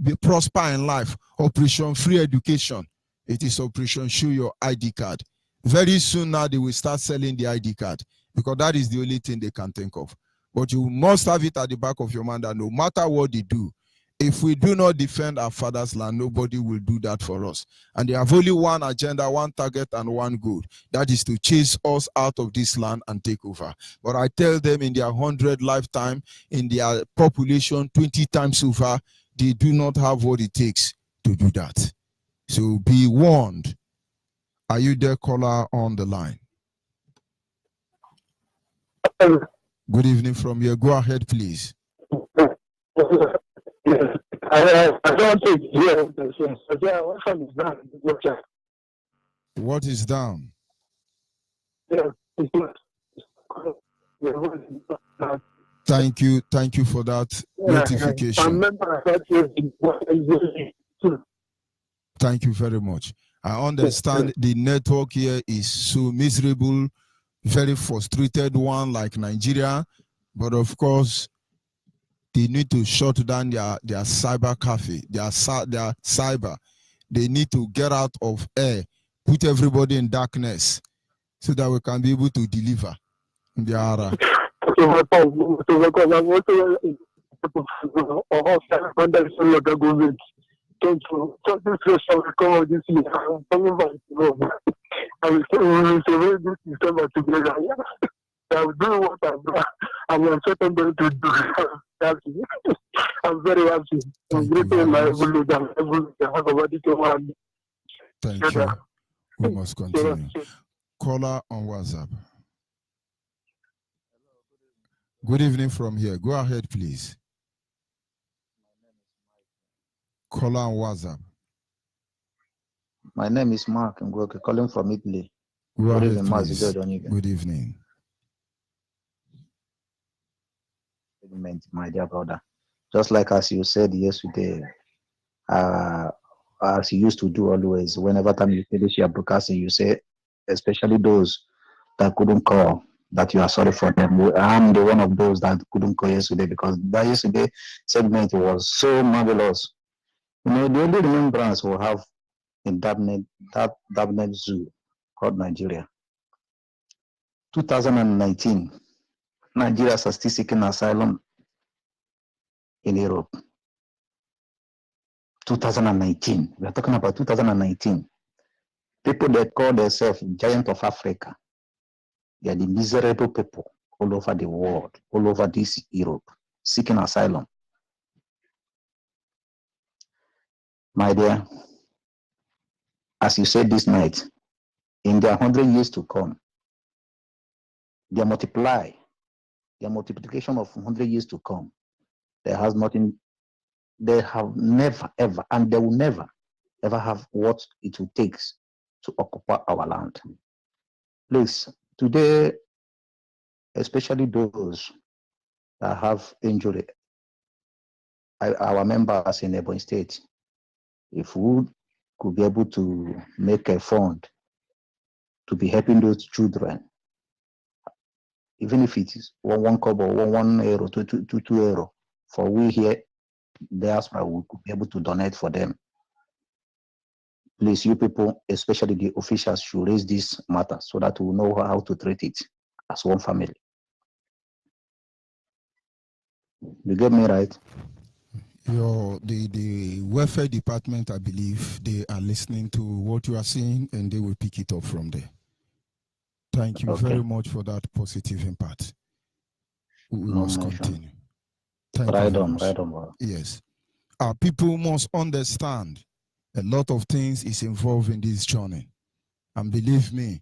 S2: Be Prosper in Life, Operation Free Education. It is Operation Show Your ID Card. Very soon now they will start selling the ID card because that is the only thing they can think of. But you must have it at the back of your mind that no matter what they do, if we do not defend our father's land, nobody will do that for us. And they have only one agenda, one target, and one goal. That is to chase us out of this land and take over. But I tell them in their 100 lifetime, in their population 20 times over, they do not have what it takes to do that. So be warned. Are you there, caller on the line? Good evening from here. Go ahead, please.
S5: I don't think
S2: What is down? Thank you for that notification. Thank you very much. I understand the network here is so miserable, very frustrated one like Nigeria, but of course, they need to shut down their cyber cafe, their cyber. They need to get out of air, put everybody in darkness so that we can be able to deliver in the area.
S5: I'm doing what I'm certain going to do. I'm very happy.
S2: Thank you. We must continue. Caller on WhatsApp. Good evening from here. Go ahead, please. Caller on WhatsApp.
S6: My name is Mark. I'm calling from Italy.
S2: Go ahead, please. Good evening.
S6: My dear brother, just like as you said yesterday, as you used to do always, whenever time you finish your broadcasting, you say, especially those that couldn't call, that you are sorry for them. I'm the one of those that couldn't call yesterday because that yesterday segment was so marvelous. You know, the only remembrance we'll have in that Dabnet called Nigeria. 2019, Nigerians are still seeking asylum in Europe. 2019, we are talking about 2019. People that call themselves giant of Africa, they are the miserable people all over the world, all over this Europe, seeking asylum. My dear, as you said this night, in their 100 years to come, their multiplication of 100 years to come, there has nothing, they have never, ever, and they will never, ever have what it will take to occupy our land. Please, today, especially those that have injury, our members in Ebony State, if we could be able to make a fund to be helping those children, even if it is one kobo, €1 to €2, for we here, diaspora, we could be able to donate for them. Please, you people, especially the officials, should raise this matter so that we know how to treat it as one family. You get me right?
S2: The welfare department, I believe, they are listening to what you are saying and they will pick it up from there. Thank you very much for that positive impact. We must continue. Thank you very much.
S6: Right on.
S2: Yes. Our people must understand a lot of things is involved in this journey. And believe me,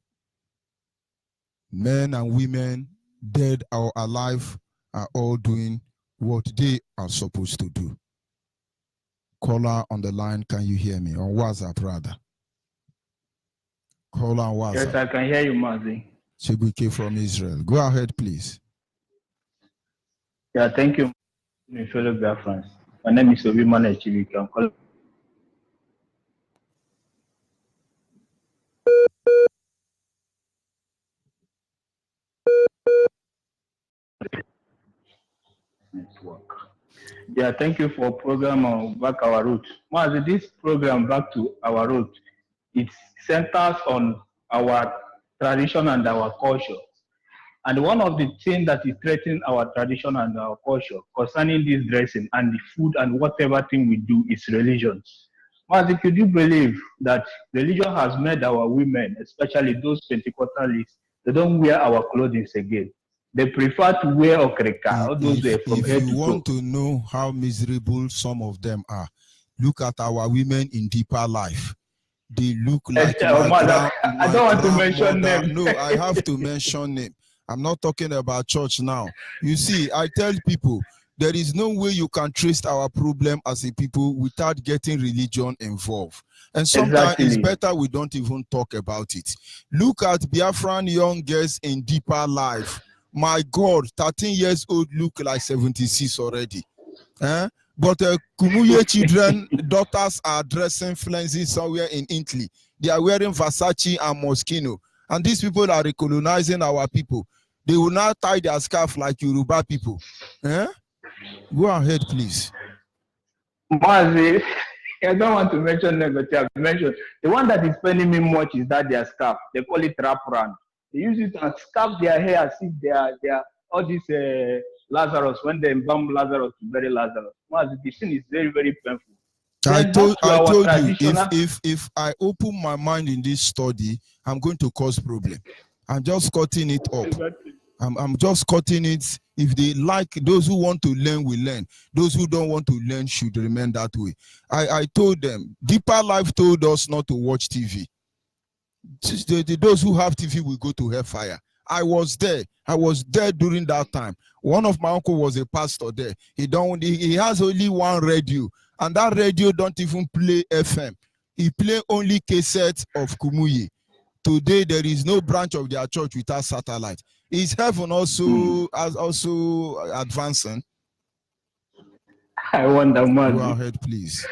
S2: men and women, dead or alive, are all doing what they are supposed to do. Caller on the line, can you hear me? On WhatsApp, rather. Caller on WhatsApp.
S7: Yes, I can hear you, Mazi.
S2: Chibike from Israel. Go ahead, please.
S7: Yeah, thank you, my fellow Biafrans. My name is Obimana Chibike. I'm calling. Network. Yeah, thank you for program Back Our Root. Mazi, this program Back to Our Root, it centers on our tradition and our culture. And one of the things that is threatening our tradition and our culture concerning this dressing and the food and whatever thing we do is religion. Mazi, could you believe that religion has made our women, especially those Pentecostalists, they don't wear our clothing again. They prefer to wear okreka, all those from head to toe. If
S2: you want to know how miserable some of them are, look at our women in deeper life. They look like
S7: I don't want to mention them.
S2: No, I have to mention them. I'm not talking about church now. You see, I tell people, there is no way you can trace our problem as a people without getting religion involved. And sometimes it's better we don't even talk about it. Look at Biafran young girls in deeper life. My God, 13 years old look like 76 already. But Kumuye children, daughters are dressing flimsy somewhere in Italy. They are wearing Versace and Moschino. And these people are recolonizing our people. They will not tie their scarf like Yoruba people. Go ahead, please.
S7: Mazi, I don't want to mention them, but I have mentioned. The one that is paining me much is that their scarf. They call it wrap around. They use it and scarf their hair as if they are all these Lazarus, when they embalm Lazarus to bury Lazarus. Mazi, the thing is very, very painful.
S2: I told you, if I open my mind in this study, I'm going to cause problem. I'm just cutting it up.
S7: Exactly.
S2: I'm just cutting it. If they like, those who want to learn will learn. Those who don't want to learn should remain that way. I told them, Deeper Life told us not to watch TV. Those who have TV will go to hellfire. I was there. I was there during that time. One of my uncle was a pastor there. He has only one radio. And that radio don't even play FM. He play only cassettes of Kumuye. Today, there is no branch of their church without satellite. Is heaven also advancing?
S7: I wonder, Mazi.
S2: Go ahead, please.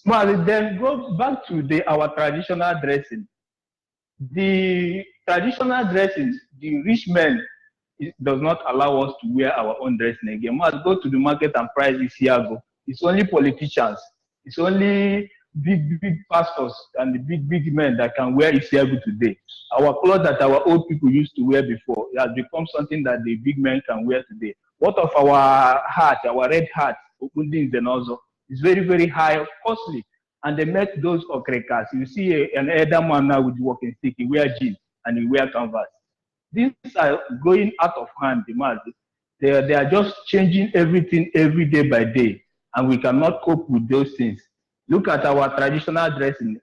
S7: Mazi, then go back to our traditional dressing. The traditional dressing, the rich men does not allow us to wear our own dressing again. Must go to the market and price Isiago. It's only politicians. It's only big pastors and the big men that can wear Isiago today. Our clothes that our old people used to wear before, it has become something that the big men can wear today. What of our hat, our red hat, and also, is very, very high, costly. And they make those okrekas. You see an elder man now with walking stick, he wear jeans and he wear canvas. These are going out of hand, they are just changing everything every day by day. And we cannot cope with those things. Look at our traditional dressing.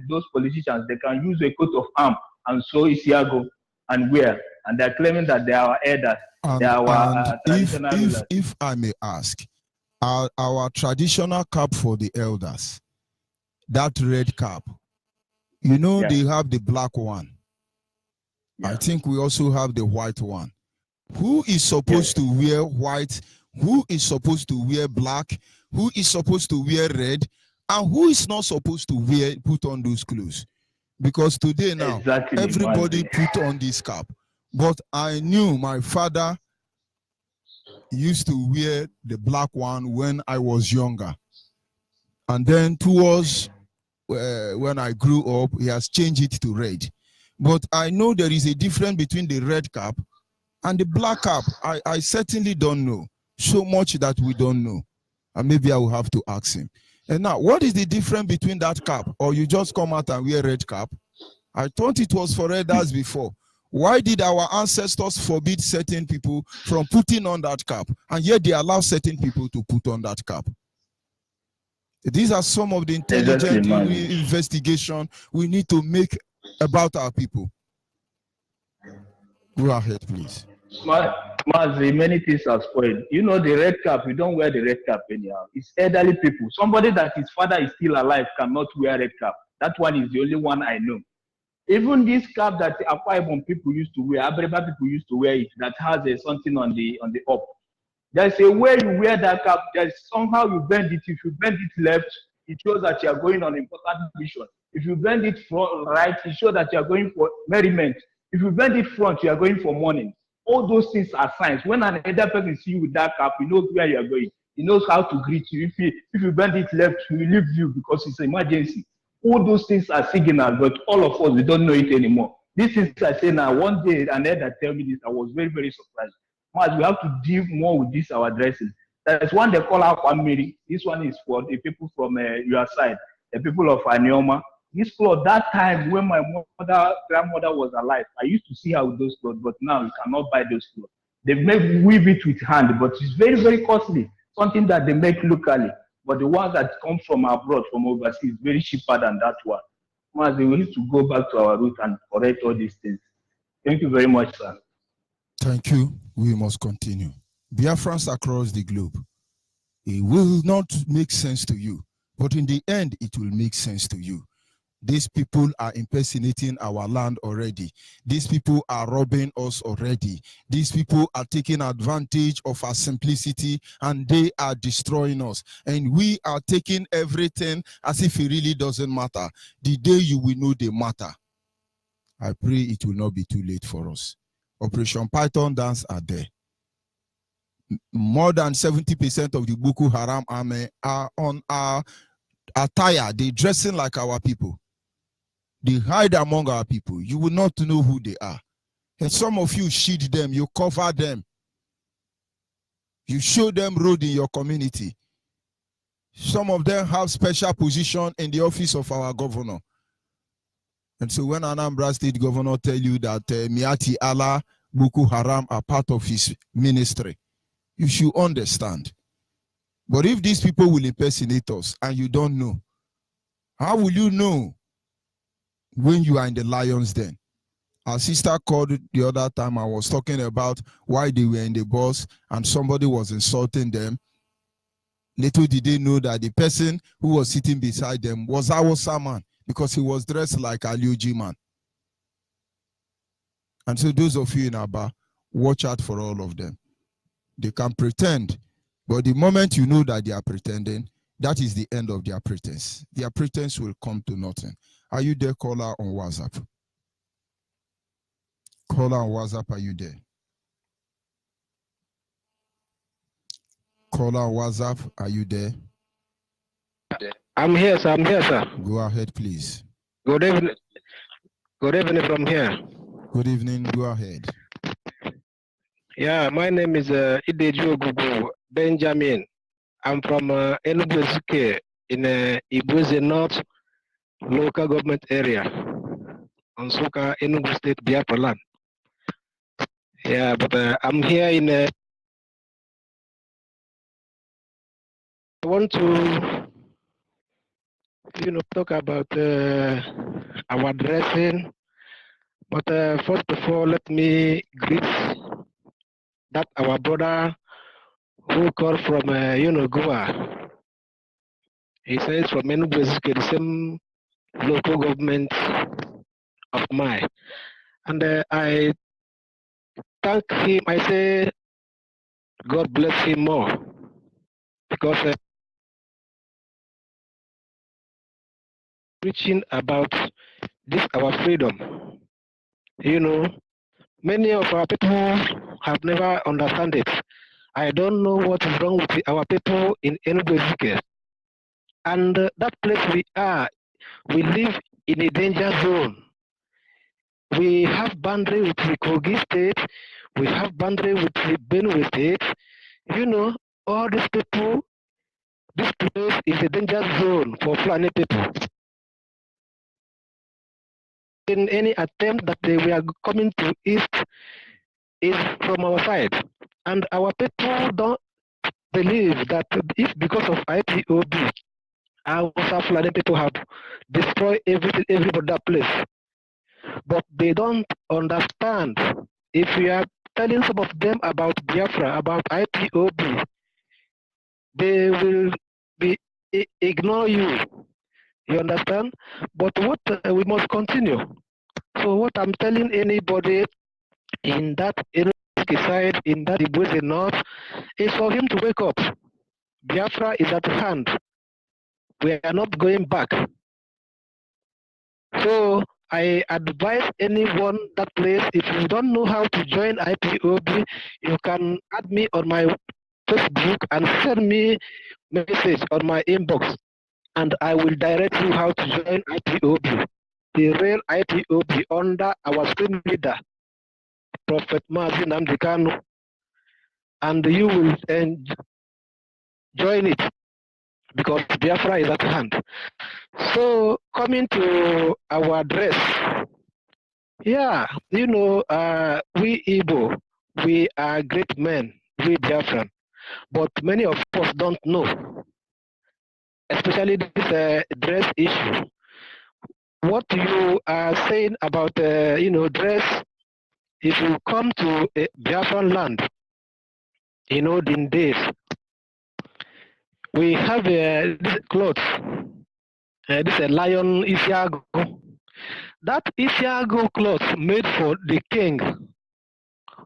S7: Those politicians, they can use a coat of arms and sew Isiago and wear. And they're claiming that they are our elders. They are our traditional rulers.
S2: If I may ask, our traditional cap for the elders, that red cap, you know, yeah, they have the black one. Yeah. I think we also have the white one. Who is supposed to wear white? Who is supposed to wear black? Who is supposed to wear red? And who is not supposed to put on those clothes? Because today now, everybody put on this cap. But I knew my father used to wear the black one when I was younger. And then towards when I grew up, he has changed it to red. But I know there is a difference between the red cap and the black cap. I certainly don't know. So much that we don't know. And maybe I will have to ask him. And now, what is the difference between that cap? Or you just come out and wear red cap? I thought it was for elders before. Why did our ancestors forbid certain people from putting on that cap? And yet they allow certain people to put on that cap. These are some of the intelligent investigation we need to make about our people. Go ahead, please.
S7: Mazi, many things are spoiled. You know, the red cap, you don't wear the red cap anyhow. It's elderly people. Somebody that his father is still alive cannot wear red cap. That one is the only one I know. Even this cap that Akwa Ibom people used to wear, Abreba people used to wear it, that has something on the up. There's a way you wear that cap. There's somehow you bend it. If you bend it left, it shows that you are going on important mission. If you bend it right, it shows that you are going for merriment. If you bend it front, you are going for mourning. All those things are signs. When another person sees you with that cap, he knows where you are going. He knows how to greet you. If you bend it left, he will leave you because it's an emergency. All those things are signals, but all of us, we don't know it anymore. This is I say now. One day, an elder tell me this. I was very, very surprised. Mas, we have to deal more with this our dresses. There's one they call out Kwamiri. This one is for the people from your side, the people of Anioma. This cloth, that time when my grandmother was alive, I used to see her with those clothes, but now you cannot buy those clothes. They weave it with hand, but it's very, very costly. Something that they make locally. But the ones that come from abroad, from overseas, very cheaper than that one. Mas, we need to go back to our root and correct all these things. Thank you very much, sir.
S2: Thank you. We must continue. Biafrans across the globe, it will not make sense to you, but in the end, it will make sense to you. These people are impersonating our land already. These people are robbing us already. These people are taking advantage of our simplicity and they are destroying us. And we are taking everything as if it really doesn't matter. The day you will know they matter, I pray it will not be too late for us. Operation Python dance are there. More than 70% of the Boko Haram army are on our attire. They're dressing like our people. They hide among our people. You will not know who they are. And some of you shield them, you cover them. You show them road in your community. Some of them have special position in the office of our governor. And so when Anambra State governor tell you that Miati Allah, Boko Haram are part of his ministry, you should understand. But if these people will impersonate us and you don't know, how will you know when you are in the lion's den? Our sister called the other time. I was talking about why they were in the bus and somebody was insulting them. Little did they know that the person who was sitting beside them was our man because he was dressed like a Liuji man. And so those of you in Aba, watch out for all of them. They can pretend, but the moment you know that they are pretending, that is the end of their pretense. Their pretense will come to nothing. Are you there, caller on WhatsApp? Caller on WhatsApp, are you there? Caller on WhatsApp, are you there?
S8: I'm here, sir. I'm here, sir.
S2: Go ahead, please.
S8: Good evening. Good evening from here.
S2: Good evening. Go ahead.
S8: Yeah, my name is Ideju Ogugu Benjamin. I'm from Enugu in Ibuze North local government area on Soka, Enugu State, Biafra land. Yeah, but I'm here in. I want to, talk about our dressing. But first of all, let me greet that our brother who called from, Goa. He says from Enugu, the same local government of mine. And I thank him. I say, God bless him more. Because preaching about this, our freedom. Many of our people have never understand it. I don't know what is wrong with our people in Enugu. And that place we are, we live in a danger zone. We have boundary with the Kogi state. We have boundary with the Benue state. All these people, This place is a danger zone for Fulani people. In any attempt that they were coming to East is from our side. And our people don't believe that if because of IPOB, our Fulani people have destroyed everybody that place. But they don't understand. If we are telling some of them about Biafra, about IPOB, they will ignore you. You understand? But what we must continue. So what I'm telling anybody in that side, in that Ibuze North, is for him to wake up. Biafra is at hand. We are not going back. So I advise anyone that place, if you don't know how to join IPOB, you can add me on my Facebook and send me message on my inbox, and I will direct you how to join IPOB, the real IPOB under our stream leader, Prophet Mazin Amdekanu, and you will join it because Biafra is at hand. So coming to our address, yeah, you know, we Igbo, we are great men, we Biafran, but many of us don't know, especially this dress issue. What you are saying about, you know, dress, if you come to a Biafran land, in olden days, we have this cloth, this lion Isiago. That Isiago cloth made for the king.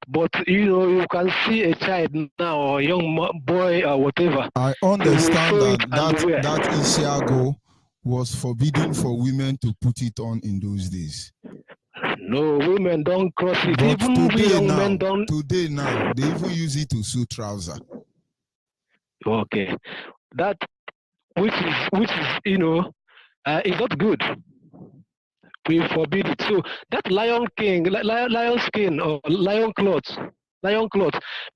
S8: But you know, you can see a child now, or a young boy, or whatever.
S2: I understand that Isiago was forbidden for women to put it on in those days.
S8: No, women don't cross it.
S2: But
S8: Even we young men don't.
S2: Today now, they even use it to sew trouser.
S8: Okay, that which is you know, is not good. We forbid it. So that lion skin or lion cloth.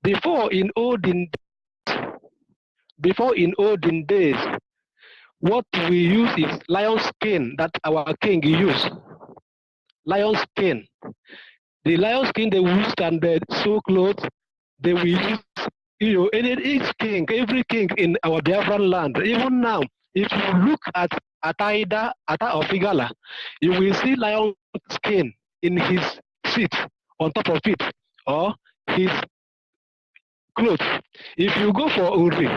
S8: Before in olden days, what we use is lion skin that our king used. Lion skin. The lion skin they used and the sew clothes they will use. You know, every king in our Biafran land, even now, if you look at Ata of Igala, you will see lion skin in his seat, on top of it, or his clothes. If you go for Uri,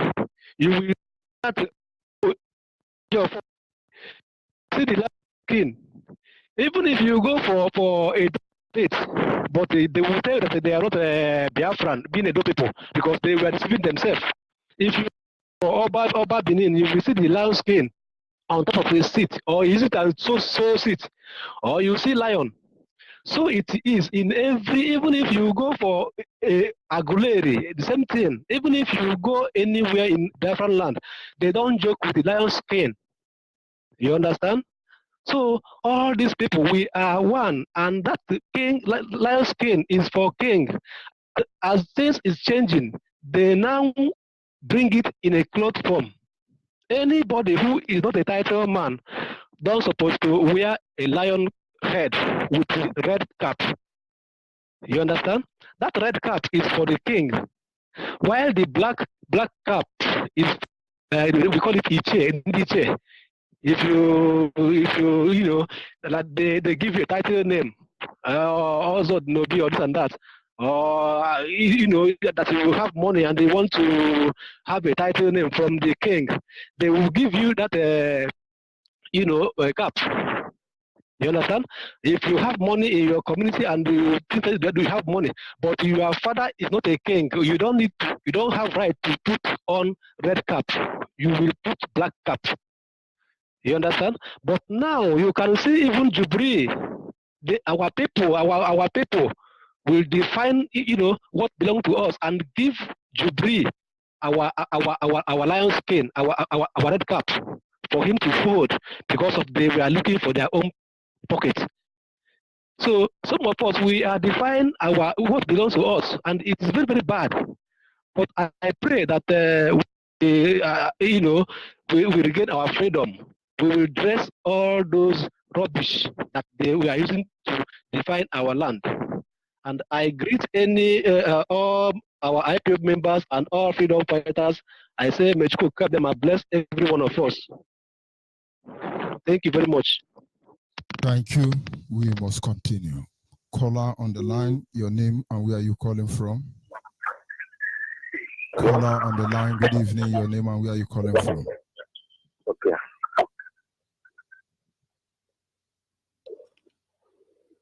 S8: you will see the lion skin. Even if you go for a date, but they will tell you that they are not Biafran, being Edo people, because they were deceiving themselves. If you go for Oba Benin, you will see the lion skin on top of a seat, or is it a so seat, or you see lion. So it is in every, even if you go for a Aguleri, the same thing. Even if you go anywhere in Biafran land, they don't joke with the lion skin. You understand? So all these people, we are one, and that king, lion skin is for king. As things is changing, they now bring it in a cloth form. Anybody who is not a title man don't supposed to wear a lion head with a red cap. You understand? That red cap is for the king, while the black cap is we call it Iche. If you know, like they give you a title name, also Nobi or this and that, or you know that you have money and they want to have a title name from the king, they will give you that you know, a cap. You understand? If you have money in your community and you think that you have money, but your father is not a king, you don't have right to put on red cap. You will put black cap. You understand? But now you can see even Jubri, our people will define, you know, what belongs to us and give Jubri our lion skin, our red cap for him to hold, because of they were looking for their own pocket. So some of us, we are defining what belongs to us, and it is very, very bad. But I pray that we regain our freedom. We will dress all those rubbish that we are using to define our land. And I greet all our IPO members and all freedom fighters. I say, may you keep them and bless every one of us. Thank you very much.
S2: Thank you. We must continue. Caller on the line, your name and where are you calling from? Caller on the line, good evening, your name and where are you calling from?
S3: Okay.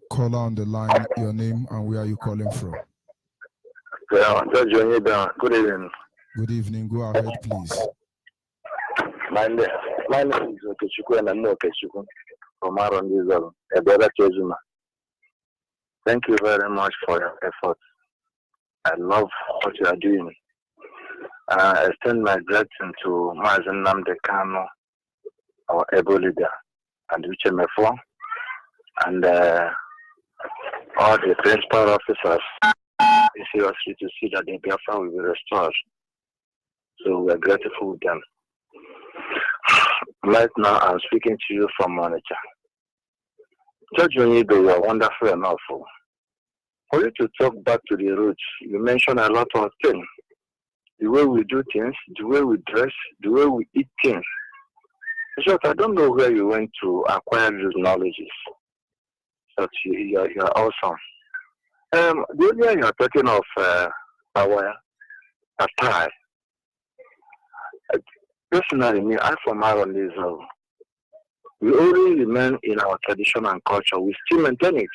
S2: Caller on the line, your name and where are you calling from?
S3: Judge Onyibe, good evening.
S2: Good evening, go ahead please.
S3: My name is Okechukwu and I'm Okechukwu from Arondizal, a brother Chezuma. Thank you very much for your efforts. I love what you are doing. I extend my gratitude to Mazen Namdekano, our able leader, and Uchemefo, and all the principal officers. It's seriously to see that the Biafra will be restored. So we are grateful with them. Right now, I'm speaking to you from Onitsha. Judge Onyibe, you are wonderful enough. For you to talk back to the roots, you mentioned a lot of things. The way we do things, the way we dress, the way we eat things. So I don't know where you went to acquire these knowledges. But you are awesome. The earlier you are talking of our attire. Personally, me, I'm from Arondizal. We only remain in our tradition and culture. We still maintain it.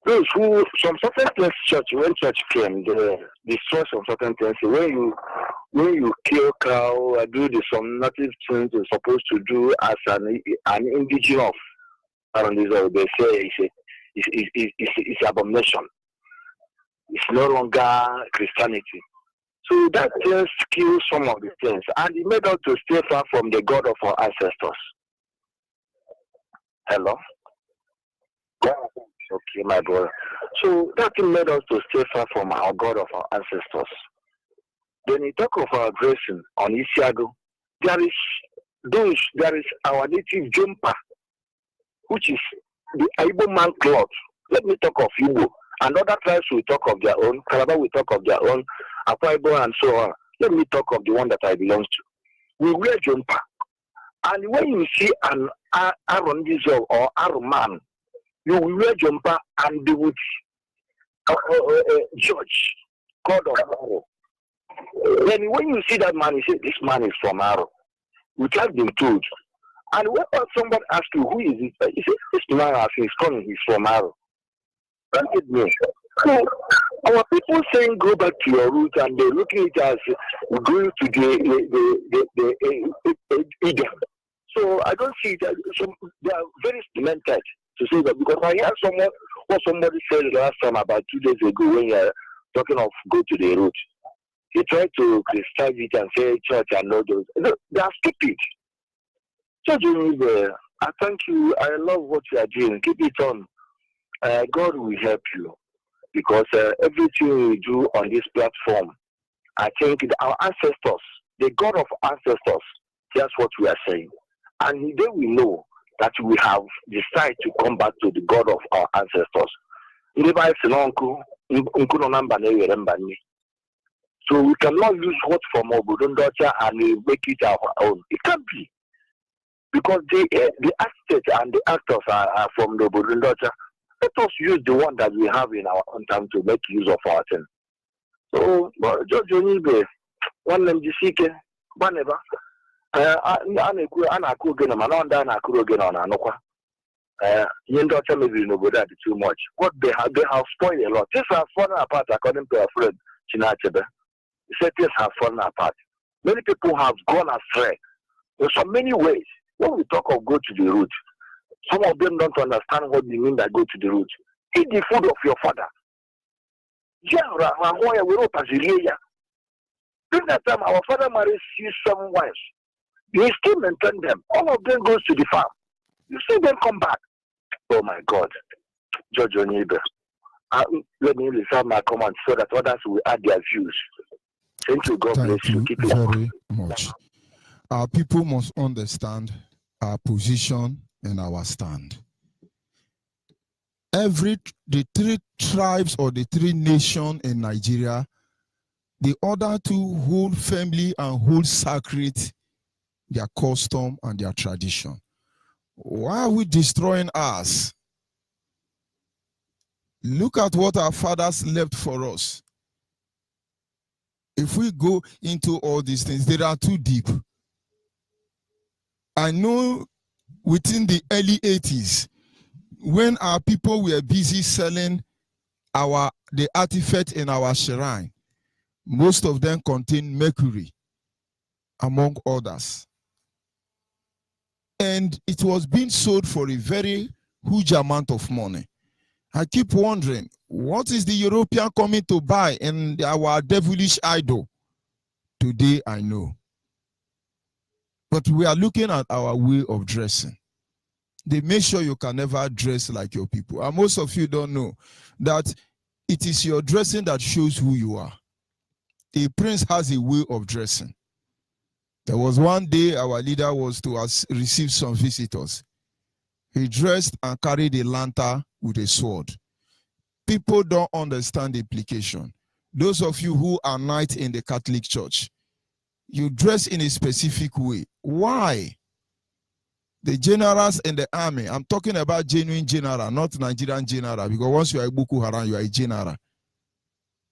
S3: Those who, some certain things, when church came, they destroy some certain things. When you kill cow, do some native things you're supposed to do as an indigenous Arondizal, they say it's abomination. It's no longer Christianity. So that just kills some of the things. And it made us to stay far from the God of our ancestors. Hello? Okay, my brother. So that made us to stay far from our God of our ancestors. When you talk of our dressing on Isiago, there is our native jumper, which is the Igbo man cloth. Let me talk of Igbo. And other tribes will talk of their own. Calabar will talk of their own. Akwa Ibom and so on. Let me talk of the one that I belong to. We wear jumper. And when you see an Arondizal or Aruman, you will wear jumper and they would judge God of Aro. Then when you see that man, you say, this man is from Aro. Without being told. And when somebody asks you, who is it? You say, this man is coming, he's from Aro. Don't get me. So, our people saying go back to your roots and they're looking at it as going to the Eden. So I don't see that. So they are very cemented to say that, because I heard what somebody said last time about 2 days ago when you're talking of go to the roots. He tried to criticize it and say church and all those. No, they are stupid. So I thank you. I love what you are doing. Keep it on. God will help you. Because everything we do on this platform, I think our ancestors, the God of ancestors, here's what we are saying. And then we know that we have decided to come back to the God of our ancestors. So we cannot use what from Obudondocha and make it our own. It can't be. Because the architects and the actors are from the Obudondocha. Let us use the one that we have in our own time to make use of our thing. So, Judge Onyibe, one name Jisike, Baneba, Anaku again, Mananda Nakuru again on Anokwa. Yendocha maybe no go that too much. What they have spoiled a lot. Things have fallen apart according to our friend Chinachebe. He said things have fallen apart. Many people have gone astray. There's so many ways. When we talk of go to the root, some of them don't understand what they mean by go to the root. Eat the food of your father. During that time, our father married 7 wives. He still maintain them. All of them goes to the farm. You see them come back. Oh my God. Judge Onyibe. Let me reserve my comment so that others will add their views. Thank you. God
S2: Thank
S3: bless you.
S2: you
S3: Keep it up.
S2: very much. Our people must understand our position and our stand. The three tribes or the three nations in Nigeria, the other two hold firmly and hold sacred their custom and their tradition. Why are we destroying us? Look at what our fathers left for us. If we go into all these things, they are too deep. I know within the early 80s, when our people were busy selling the artifact in our shrine, most of them contain mercury, among others. And it was being sold for a very huge amount of money. I keep wondering, what is the European coming to buy in our devilish idol? Today I know. But we are looking at our way of dressing. They make sure you can never dress like your people. And most of you don't know that it is your dressing that shows who you are. A prince has a way of dressing. There was one day our leader was to receive some visitors. He dressed and carried a lantern with a sword. People don't understand the implication. Those of you who are knights in the Catholic Church, you dress in a specific way. Why? The generals in the army, I'm talking about genuine general, not Nigerian general, because once you are a Boko Haram, you are a general.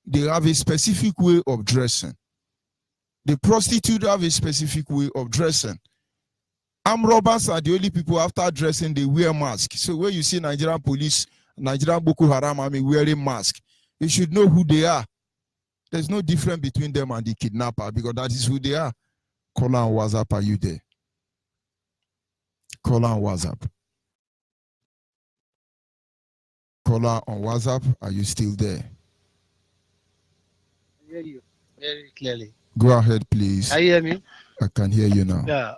S2: They have a specific way of dressing. The prostitutes have a specific way of dressing. Armed robbers are the only people after dressing, they wear masks. So when you see Nigerian police, Nigerian Boko Haram army wearing masks, you should know who they are. There's no difference between them and the kidnapper because that is who they are. Call on WhatsApp, are you there? Call on WhatsApp. Caller on WhatsApp, are you still there?
S9: I hear you very clearly.
S2: Go ahead, please.
S9: Can you hear me?
S2: I can hear you now.
S9: Yeah.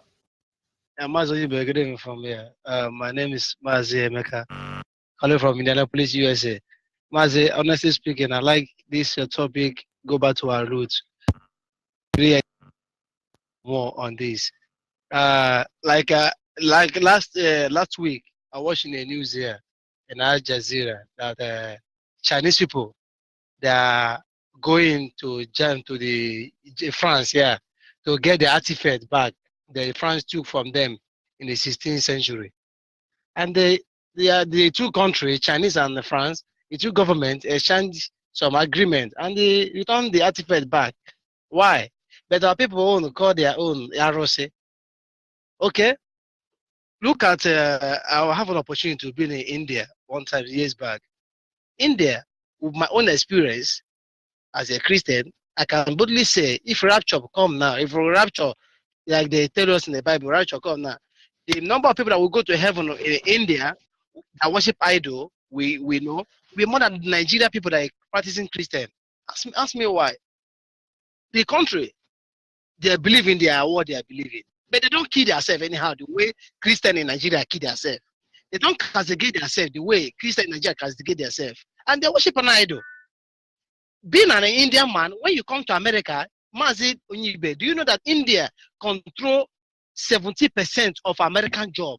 S9: I'm Onyibe, good evening from here. My name is Mazi Emeka, calling from Indianapolis, USA. Mazi, honestly speaking, I like this topic, go back to our roots. Really more on this. Like last week, I watched in the news here in Al Jazeera that Chinese people, they are going to jump to the France, yeah, to get the artifact back that France took from them in the 16th century. And the two countries, Chinese and France, the two governments exchanged some agreement and they returned the artifact back. Why? But our people own call their own ROC. Okay. Look at I have an opportunity to be in India one time years back. India, with my own experience as a Christian, I can boldly say if rapture come now, if rapture, like they tell us in the Bible, rapture come now, the number of people that will go to heaven in India that worship idol, we know, will be more than the Nigeria people that are practicing Christian. Ask me why. The country, they believe in what they are believing. But they don't kill themselves anyhow, the way Christians in Nigeria kill themselves. They don't castigate themselves the way Christians in Nigeria castigate themselves. And they worship an idol. Being an Indian man, when you come to America, Mazi Onyibe, do you know that India control 70% of American job?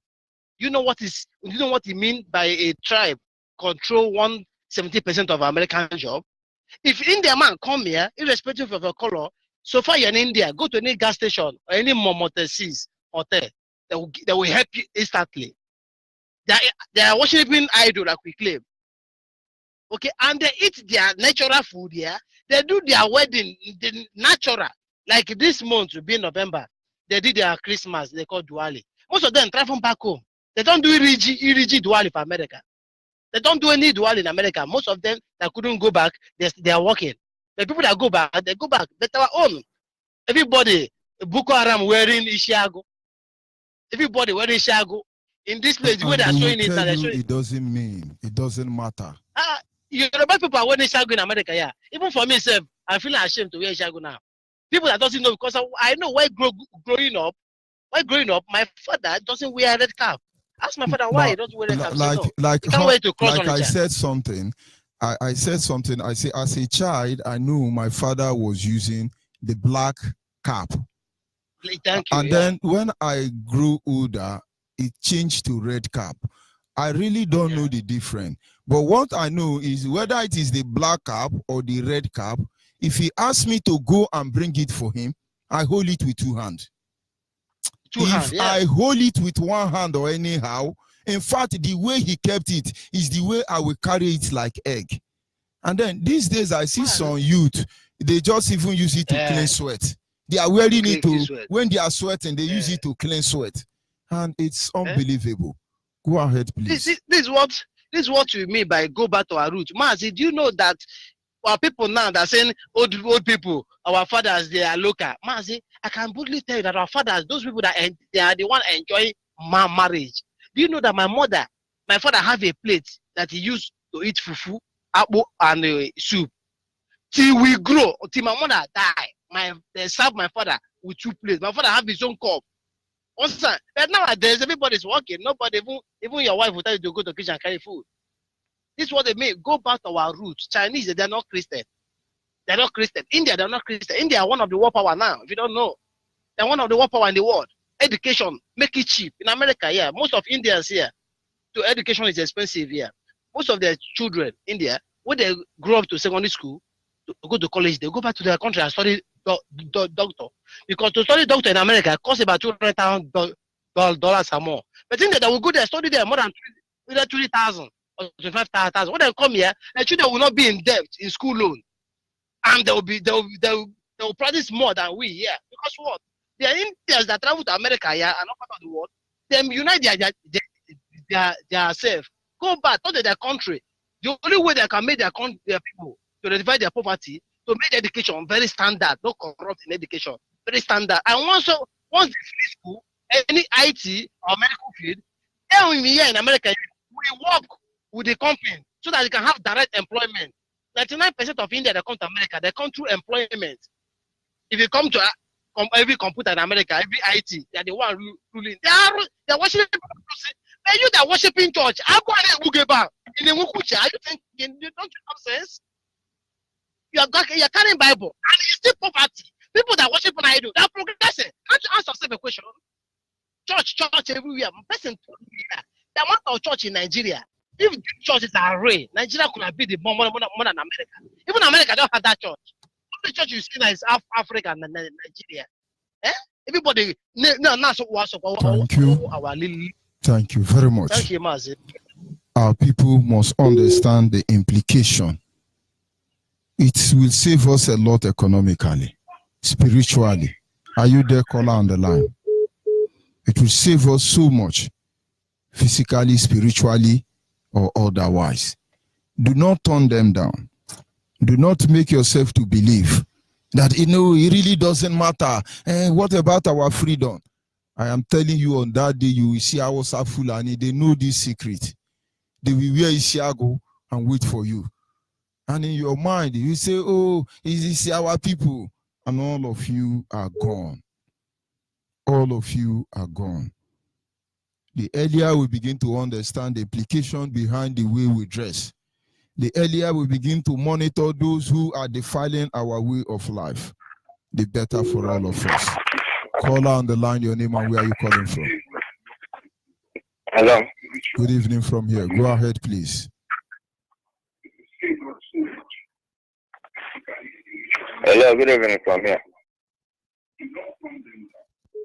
S9: You know what it means by a tribe control 70% of American job? If Indian man come here, irrespective of your color, so far you're in India, go to any gas station or any Momotesis hotel, they will help you instantly. They are worshiping idol like we claim. Okay, and they eat their natural food here. They do their wedding natural. Like this month will be November. They did their Christmas, they call Diwali. Most of them travel back home. They don't do Iriji Diwali for America. They don't do any Diwali in America. Most of them that couldn't go back, they are working. The people that go back, they go back. But our own. Everybody, Boko Haram wearing Ishiago. Everybody wearing Ishiago. In this place, where they are showing it,
S2: it doesn't matter.
S9: Yoruba people are wearing Ishiago in America, yeah. Even for myself, I feel ashamed to wear Ishiago now. People that doesn't know, because I know why growing up, my father doesn't wear a red cap. Ask my father why he doesn't wear a cap.
S2: I said something. I said something. I say, as a child, I knew my father was using the black cap.
S9: Thank you.
S2: And then when I grew older, it changed to red cap. I really don't know the difference. But what I know is whether it is the black cap or the red cap, if he asks me to go and bring it for him, I hold it with two hands. If I hold it with one hand or anyhow, in fact, the way he kept it is the way I will carry it like egg. And then these days I see some youth, they just even use it to clean sweat. They are wearing it to, when they are sweating, they use it to clean sweat. And it's unbelievable. Go ahead, please.
S9: This is what you mean by go back to our roots. Mazi, do you know that our people now that are saying old people, our fathers, they are local? Mazi, I can boldly tell you that our fathers, those people that they are the one enjoying marriage. Do you know that my father have a plate that he used to eat fufu, apple, and soup till we grow, till my mother die. They serve my father with two plates. My father have his own cup. But nowadays everybody's working. Nobody, even your wife will tell you to go to the kitchen and carry food. This is what they mean. Go back to our roots. Chinese, they're not Christian. They're not Christian. India, they're not Christian. India are one of the world power now. If you don't know, they're one of the world power in the world. Education, make it cheap. In America, yeah, most of Indians here, to education is expensive here. Most of their children, India, when they grow up to secondary school, to go to college, they go back to their country and study doctor. Because to study doctor in America costs about $200,000 or more. But in they will go there, study there more than 20,000 or 25,000. When they come here, the children will not be in debt in school loan, and they will practice more than we here. Because what? They are Indians that travel to America here and not part of the world. They unite their self. Go back to their country. The only way they can make their people to divide their poverty, to make education very standard, no corrupt in education, very standard. And once they finish school, any IT or medical field, then here in America, we work with the company so that they can have direct employment. 99% of India that come to America, they come through employment. If you come to every computer in America, every IT, they are the one ruling. They're worshiping. But you that worshiping church, I'm going to go in the Mukucha. You think you don't have sense? You're carrying Bible and it's still poverty. People that worship an idol, they're progressing. Can't you ask yourself a question? Church everywhere. Person told me that the amount of church in Nigeria, if the churches are rare, Nigeria could have been the more than America. Even America don't have that church. The church you see now is Africa and Nigeria. Everybody,
S2: thank you. Thank you very much.
S9: Thank you, Mazi.
S2: Our people must understand the implication. It will save us a lot economically, spiritually. Are you there, caller on the line? It will save us so much, physically, spiritually, or otherwise. Do not turn them down. Do not make yourself to believe that, it really doesn't matter. What about our freedom? I am telling you, on that day, you will see our Fulani. They know this secret. They will wear Isiago and wait for you. And in your mind, you say, oh, is this our people? And all of you are gone. All of you are gone. The earlier we begin to understand the implication behind the way we dress, the earlier we begin to monitor those who are defiling our way of life, the better for all of us. Caller on the line, your name and where are you calling from?
S3: Hello.
S2: Good evening from here. Go ahead, please.
S3: Hello, good evening from here.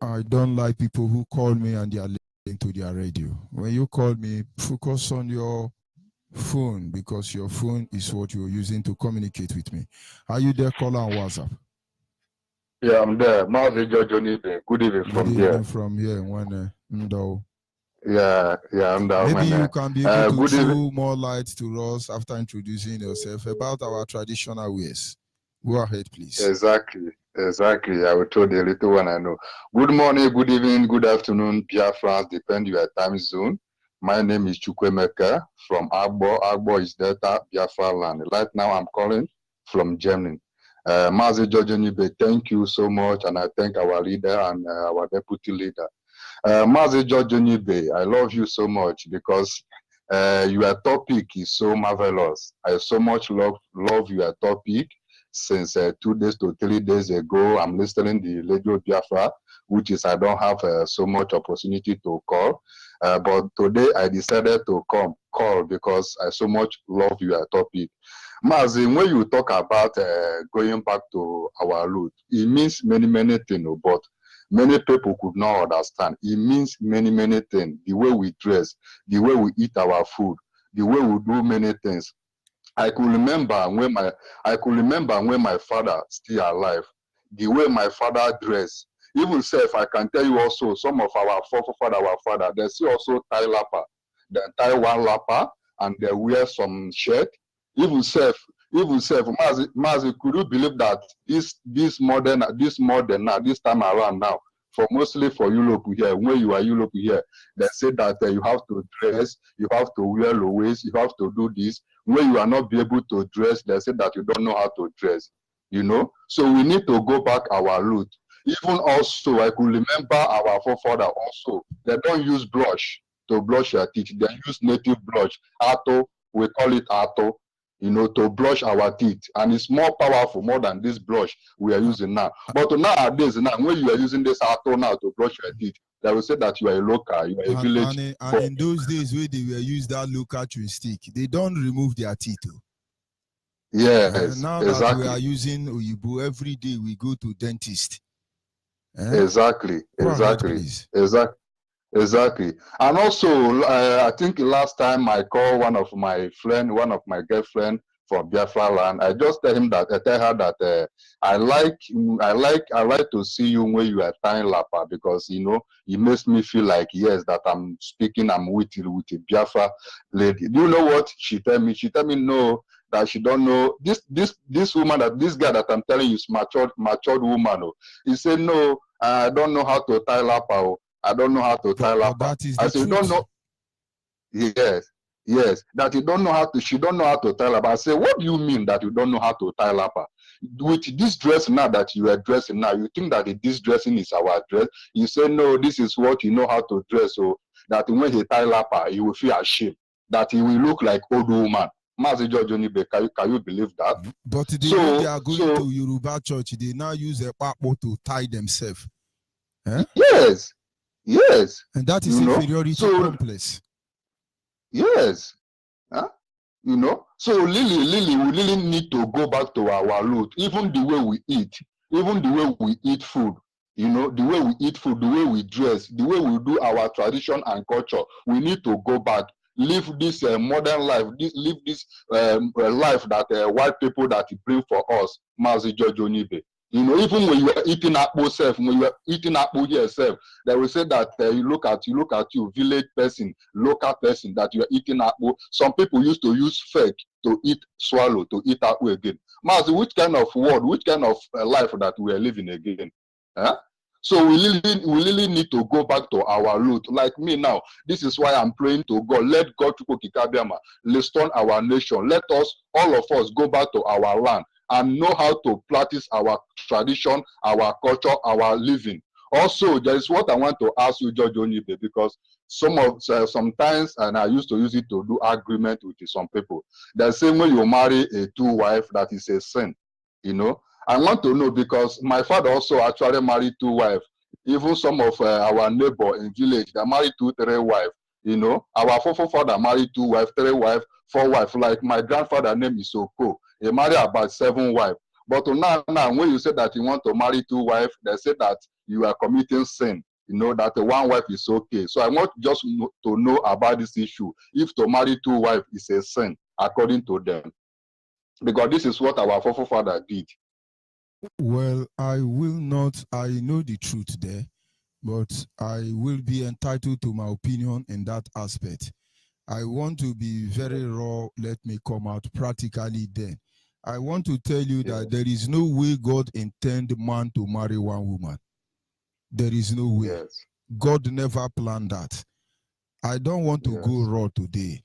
S2: I don't like people who call me and they are listening to their radio. When you call me, focus on your phone because your phone is what you're using to communicate with me. Are you there, caller on WhatsApp?
S3: Yeah, I'm there. Mazi George Onyibe. Good evening from here.
S2: Good evening from here.
S3: Yeah, I'm there.
S2: Maybe you can be able to throw more light to us after introducing yourself about our traditional ways. Go ahead, please.
S3: Exactly. I will tell the little one I know. Good morning, good evening, good afternoon, Biafra, depend your time zone. My name is Chukwemeka from Agbo. Agbo is Delta, Biafra land. Right now I'm calling from Germany. Mazi George Onyibe, thank you so much, and I thank our leader and our deputy leader. Mazi George Onyibe, I love you so much because your topic is so marvelous. I so much love your topic.
S10: since 2 days to 3 days ago. I'm listening to the Radio Biafra, which is I don't have so much opportunity to call. But today I decided to call because I so much love your topic. Mazin, when you talk about going back to our root, it means many things, but many people could not understand. It means many things. The way we dress, the way we eat our food, the way we do many things. I could remember when my father still alive, the way my father dressed. Even self, I can tell you also, some of our father, they see also tie lapper. They tie one lapper and they wear some shirt. Even self, Mazi, could you believe that this modern now, this time around now, for mostly for Europe here, when you are Europe here, they say that you have to dress, you have to wear low waist, you have to do this. When you are not be able to dress, they say that you don't know how to dress. You know, so we need to go back our root. Even also, I could remember our forefather also. They don't use blush to blush your teeth. They use native blush. Ato, we call it ato, you know, to blush our teeth. And it's more powerful, more than this blush we are using now. But nowadays, now, when you are using this ato now to brush your teeth, they will say that you are a local, you are a village.
S2: And in those days where they were used that local chewing stick, they don't remove their teeth.
S10: Yes,
S2: now
S10: exactly.
S2: That we are using Onyibe, every day we go to dentist.
S10: Exactly. And also, I think last time I called one of my girlfriend from Biafra land. I just tell her that I like to see you when you are tying lapper, because you know it makes me feel like, yes, that I'm with a Biafra lady. Do you know what she tell me? She tell me no, that she don't know this woman, that this guy that I'm telling you is matured woman. Oh. He said no, I don't know how to tie lapper. Oh. I don't know how to tie lapper.
S2: That is
S10: I
S2: the
S10: said,
S2: truth.
S10: You don't know. Yes, that you don't know how to. She don't know how to tie lapper. I say, what do you mean that you don't know how to tie lapper? With this dress now that you are dressing now, you think that this dressing is our dress? You say no, this is what you know how to dress. So that when he tie lapper, he will feel ashamed. That he will look like old woman. Mazi George Onyibe, can you believe that?
S2: But when they are going to Yoruba church, they now use a papo to tie themselves.
S10: Yes.
S2: And that is inferiority complex.
S10: Yes. You know, so Lily, we really need to go back to our root. Even the way we eat, food, you know, the way we eat food, the way we dress, the way we do our tradition and culture, we need to go back. Live this modern life, live this life that white people that bring for us, Mazi George Onyibe. You know, even when you are eating apple self, when you are eating apple yourself, they will say that you look at you, village person, local person, that you are eating apple. Some people used to use fake to swallow, to eat apple again. Mazi, which kind of world, which kind of life that we are living again? Huh? So we really need to go back to our root. Like me now, this is why I'm praying to God. Let God restore our nation. Let us, all of us, go back to our land and know how to practice our tradition, our culture, our living. Also, there is what I want to ask you, George Onyibe, because sometimes, and I used to use it to do agreement with some people. They say when you marry a two wife, that is a sin, you know. I want to know, because my father also actually married two wives. Even some of our neighbor in village, they married 2, 3 wives. You know, our forefather married 2 wives, 3 wives, 4 wives. Like my grandfather name is Oko. He married about 7 wives. But now, when you say that you want to marry 2 wives, they say that you are committing sin. You know, that 1 wife is okay. So I want just to know about this issue. If to marry 2 wives is a sin, according to them. Because this is what our forefather did.
S2: Well, I know the truth there, but I will be entitled to my opinion in that aspect. I want to be very raw, let me come out practically then. I want to tell you that there is no way God intended man to marry 1 woman. There is no way.
S10: Yes.
S2: God never planned that. I don't want to go raw today.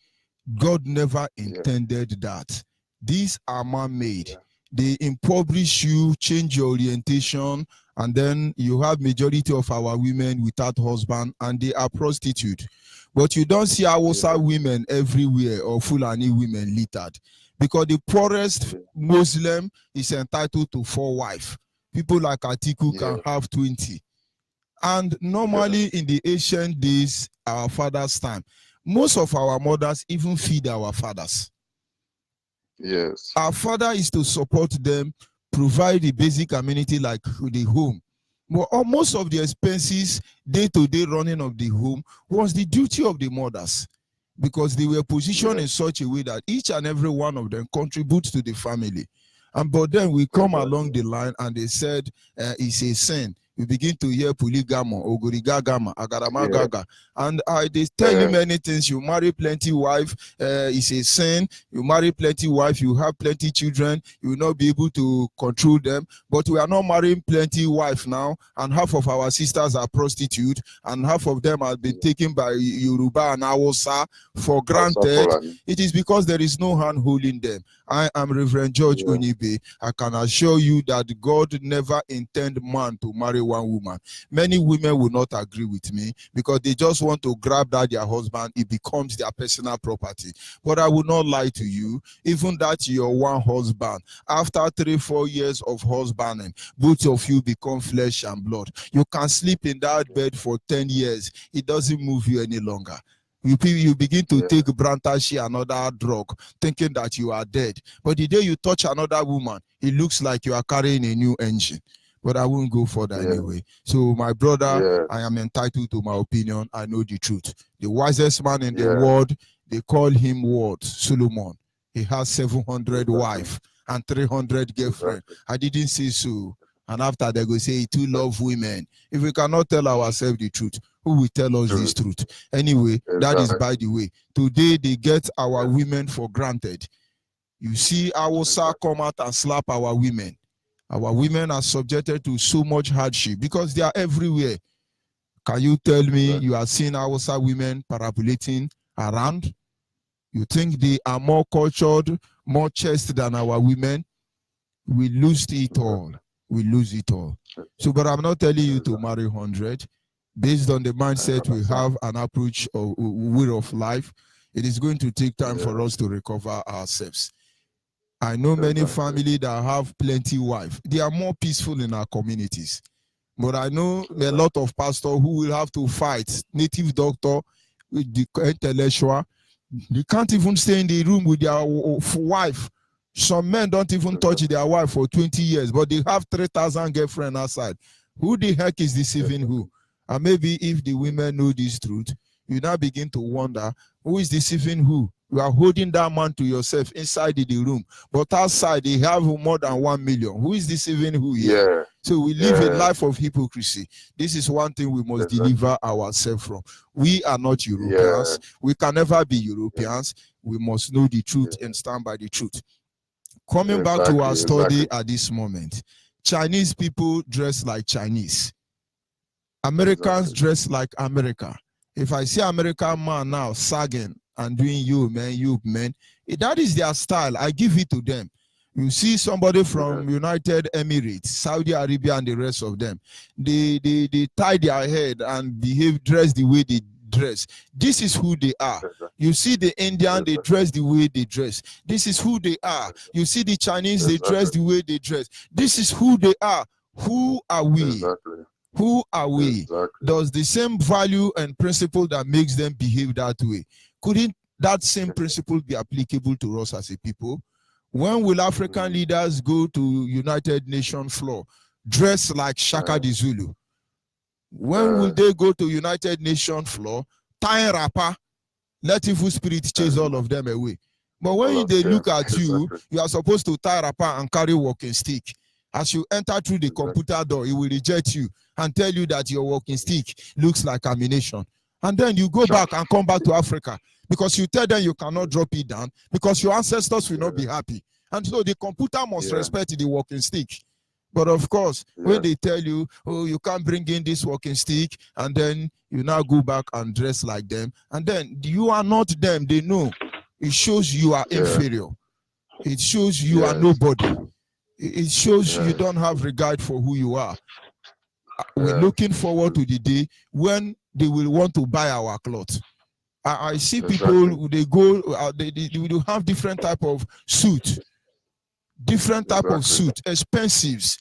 S2: God never intended that. These are man-made. They impoverish you, change your orientation, and then you have majority of our women without husband, and they are prostitutes. But you don't see Hausa women everywhere or Fulani women littered, because the poorest Muslim is entitled to 4 wives. People like Atiku can have 20. And normally in the ancient days, our fathers' time, most of our mothers even feed our fathers.
S10: Yes.
S2: Our father is to support them, provide the basic amenity like the home. But most of the expenses, day-to-day running of the home was the duty of the mothers, because they were positioned in such a way that each and every one of them contributes to the family. And but then we come along the line and they said it's a sin. We begin to hear polygamo, ogorigagama, agaramagaga. And they tell you many things. You marry plenty wife, it's a sin. You marry plenty wife, you have plenty children, you will not be able to control them. But we are not marrying plenty wife now, and half of our sisters are prostitutes, and half of them have been taken by Yoruba and Hausa for granted. It is because there is no hand holding them. I am Reverend George Onyibe. I can assure you that God never intended man to marry one woman. Many women will not agree with me because they just want to grab that their husband, it becomes their personal property. But I will not lie to you, even that your one husband, after 3-4 years of husbanding, both of you become flesh and blood. You can sleep in that bed for 10 years. It doesn't move you any longer. You begin to take Brantashi, another drug, thinking that you are dead. But the day you touch another woman, it looks like you are carrying a new engine. But I won't go further anyway. So my brother, I am entitled to my opinion. I know the truth. The wisest man in the world, they call him what? Solomon. He has 700 wives and 300 girlfriends. I didn't say so. And after they go say, he too love women. If we cannot tell ourselves the truth, who will tell us this truth? Anyway, that is by the way. Today, they get our women for granted. You see our sir come out and slap our women. Our women are subjected to so much hardship because they are everywhere. Can you tell me you are seeing our sir women parabolating around? You think they are more cultured, more chaste than our women? We lose it all. We lose it all. So, but I'm not telling you to marry 100. Based on the mindset we have, an approach or way of life, it is going to take time for us to recover ourselves. I know many families that have plenty wives. They are more peaceful in our communities. But I know a lot of pastors who will have to fight, native doctor, with the intellectual. They can't even stay in the room with their wife. Some men don't even touch their wife for 20 years, but they have 3,000 girlfriends outside. Who the heck is deceiving who? And maybe if the women know this truth, you now begin to wonder, who is deceiving who? You are holding that man to yourself inside the room, but outside they have more than 1 million. Who is deceiving who here? So we live a life of hypocrisy. This is one thing we must deliver ourselves from. We are not Europeans. We can never be Europeans. We must know the truth and stand by the truth. Coming back to our study at this moment, Chinese people dress like Chinese. Americans dress like America. If I see American man now sagging and doing you man, that is their style. I give it to them. You see somebody from United Emirates, Saudi Arabia, and the rest of them. They tie their head and dress the way they dress. This is who they are. You see the Indian, they dress the way they dress. This is who they are. You see the Chinese, they dress the way they dress. This is who they are. Who are we? Who are we? Does the same value and principle that makes them behave that way, couldn't that same principle be applicable to us as a people? When will African leaders go to United Nations floor, dress like Shaka the Zulu? When will they go to United Nations floor, tie rapper, let evil spirit chase all of them away? But when they look at you, you are supposed to tie rapper and carry walking stick. As you enter through the computer door, it will reject you and tell you that your walking stick looks like ammunition. And then you go back and come back to Africa because you tell them you cannot drop it down because your ancestors will not be happy. And so the computer must respect the walking stick. But of course, when they tell you, oh, you can't bring in this walking stick, and then you now go back and dress like them, and then you are not them, they know. It shows you are inferior. It shows you are nobody. It shows you don't have regard for who you are. We're looking forward to the day when they will want to buy our clothes. I see people, they go, they will have different type of suit, expensives.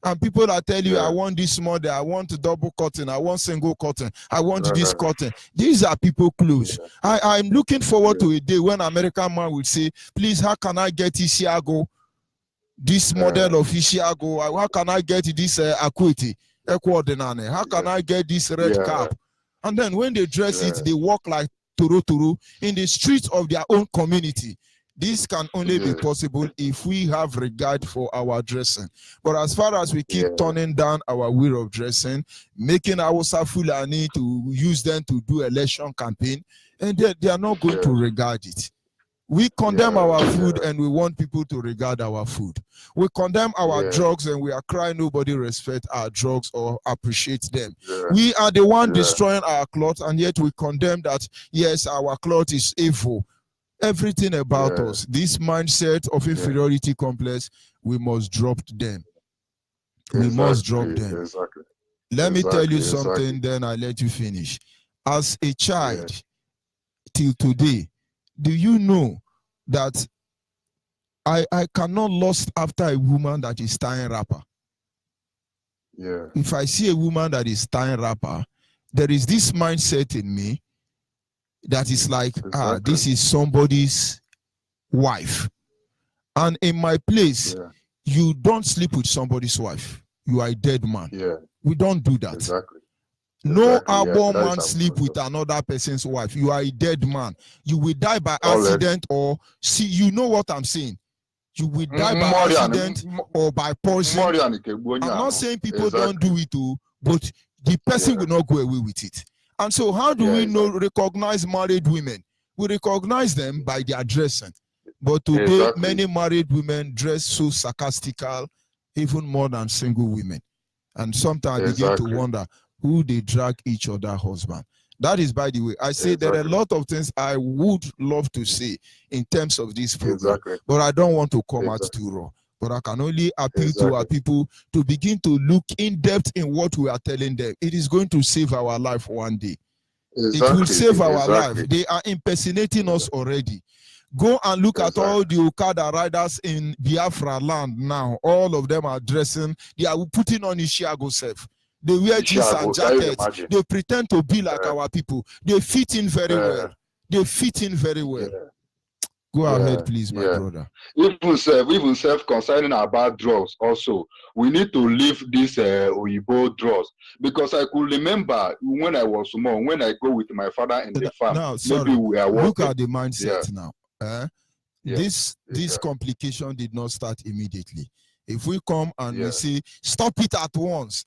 S2: And people are telling you, I want this model, I want a double cotton, I want single cotton, I want this cotton. These are people clothes. I'm looking forward to a day when American man will say, please, how can I get Isiago, this model of Isiago? How can I get this Akwete, Ekwadinane? How can I get this red cap? And then when they dress it, they walk like Turu in the streets of their own community. This can only be possible if we have regard for our dressing. But as far as we keep turning down our way of dressing, making our Fulani to use them to do election campaign, and they are not going to regard it. We condemn our food and we want people to regard our food. We condemn our drugs and we are crying nobody respect our drugs or appreciate them. We are the one destroying our cloth, and yet we condemn that, yes, our cloth is evil. Everything about us, this mindset of inferiority complex, we must drop them. We must drop them. Let me tell you something, then I'll let you finish. As a child, till today, do you know that I cannot lust after a woman that is tying wrapper? If I see a woman that is tying wrapper, there is this mindset in me that is like, this is somebody's wife. And in my place, you don't sleep with somebody's wife. You are a dead man. We don't do that. No Abo man sleep with another person's wife. You are a dead man. You will die by accident or see, you know what I'm saying. You will die by accident or by poison. I'm not saying people don't do it too, but the person will not go away with it. And so how do we recognize married women? We recognize them by their dressing. But today, many married women dress so sarcastical, even more than single women. And sometimes I begin to wonder who they drag each other husband. That is, by the way, I say there are a lot of things I would love to say in terms of this program, but I don't want to come out too raw. But I can only appeal to our people to begin to look in depth in what we are telling them. It is going to save our life one day. It will save our life. They are impersonating us already. Go and look at all the Okada riders in Biafra land now. All of them are dressing. They are putting on Ishiago self. They wear jeans and jackets. They pretend to be like our people. They fit in very well. They fit in very well. Go ahead, please, my brother.
S10: Even self concerning about drugs also, we need to leave this Oyibo drugs, because I could remember when I was small, when I go with my father in the farm.
S2: Now, sorry, look at the mindset now. This complication did not start immediately. If we come and we say, stop it at once,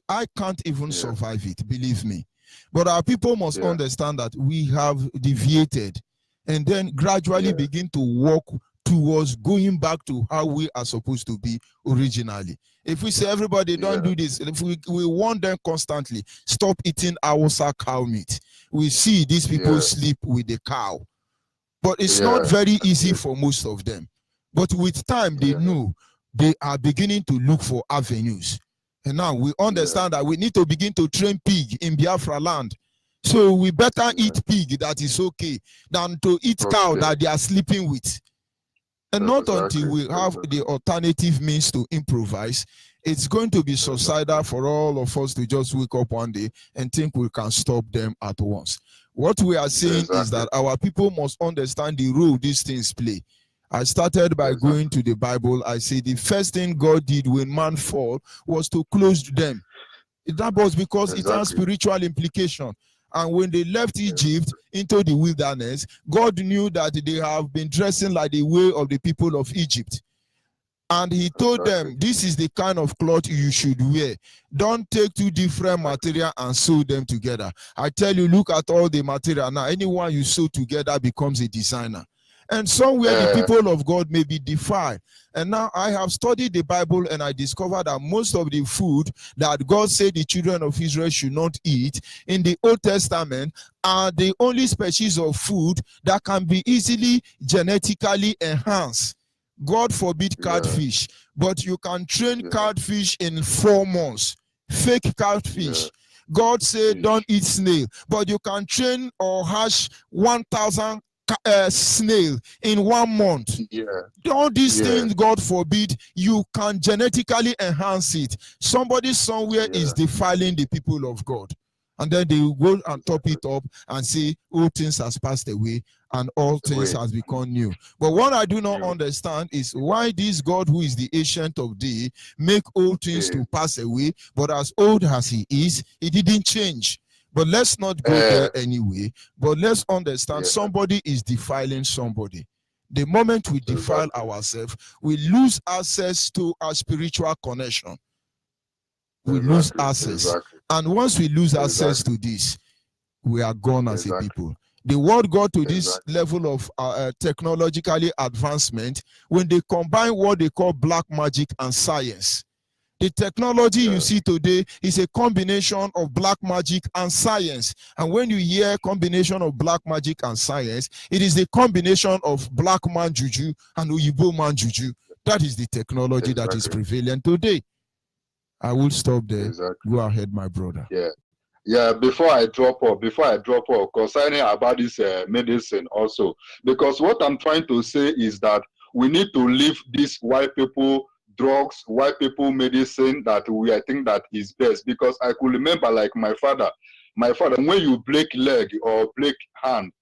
S2: I can't even survive it, believe me. But our people must understand that we have deviated and then gradually begin to walk towards going back to how we are supposed to be originally. If we say everybody don't do this, if we want them constantly, stop eating Awusa cow meat. We see these people sleep with the cow. But it's not very easy for most of them. But with time, they know they are beginning to look for avenues. And now we understand that we need to begin to train pig in Biafra land. So we better eat pig that is okay than to eat cow that they are sleeping with. And not until we have the alternative means to improvise, it's going to be suicidal for all of us to just wake up one day and think we can stop them at once. What we are saying is that our people must understand the role these things play. I started by going to the Bible. I say the first thing God did when man fall was to close them. That was because it has spiritual implication. And when they left Egypt into the wilderness, God knew that they have been dressing like the way of the people of Egypt. And he told them, this is the kind of cloth you should wear. Don't take two different material and sew them together. I tell you, look at all the material now. Anyone you sew together becomes a designer. And somewhere the people of God may be defiled. And now I have studied the Bible and I discovered that most of the food that God said the children of Israel should not eat in the Old Testament are the only species of food that can be easily genetically enhanced. God forbid catfish, but you can train catfish in 4 months. Fake catfish. God said don't eat snail, but you can train or hatch 1,000 snail in 1 month.
S10: Yeah.
S2: All these things, God forbid, you can genetically enhance it. Somebody somewhere is defiling the people of God. And then they will go and top it up and say, all things has passed away and all things has become new. But what I do not understand is why this God who is the ancient of days make all things to pass away, but as old as he is, he didn't change. But let's not go there anyway. But let's understand somebody is defiling somebody. The moment we defile ourselves, we lose access to our spiritual connection. We lose access. And once we lose access to this, we are gone as a people. The world got to this level of technologically advancement when they combine what they call black magic and science. The technology you see today is a combination of black magic and science. And when you hear combination of black magic and science, it is the combination of black man juju and Onyibe man juju. That is the technology that is prevalent today. I will stop there. Go ahead, my brother.
S10: Yeah, before I drop off, concerning about this medicine also, because what I'm trying to say is that we need to leave this white people drugs, white people medicine that I think that is best. Because I could remember, like my father, when you break leg or break hand,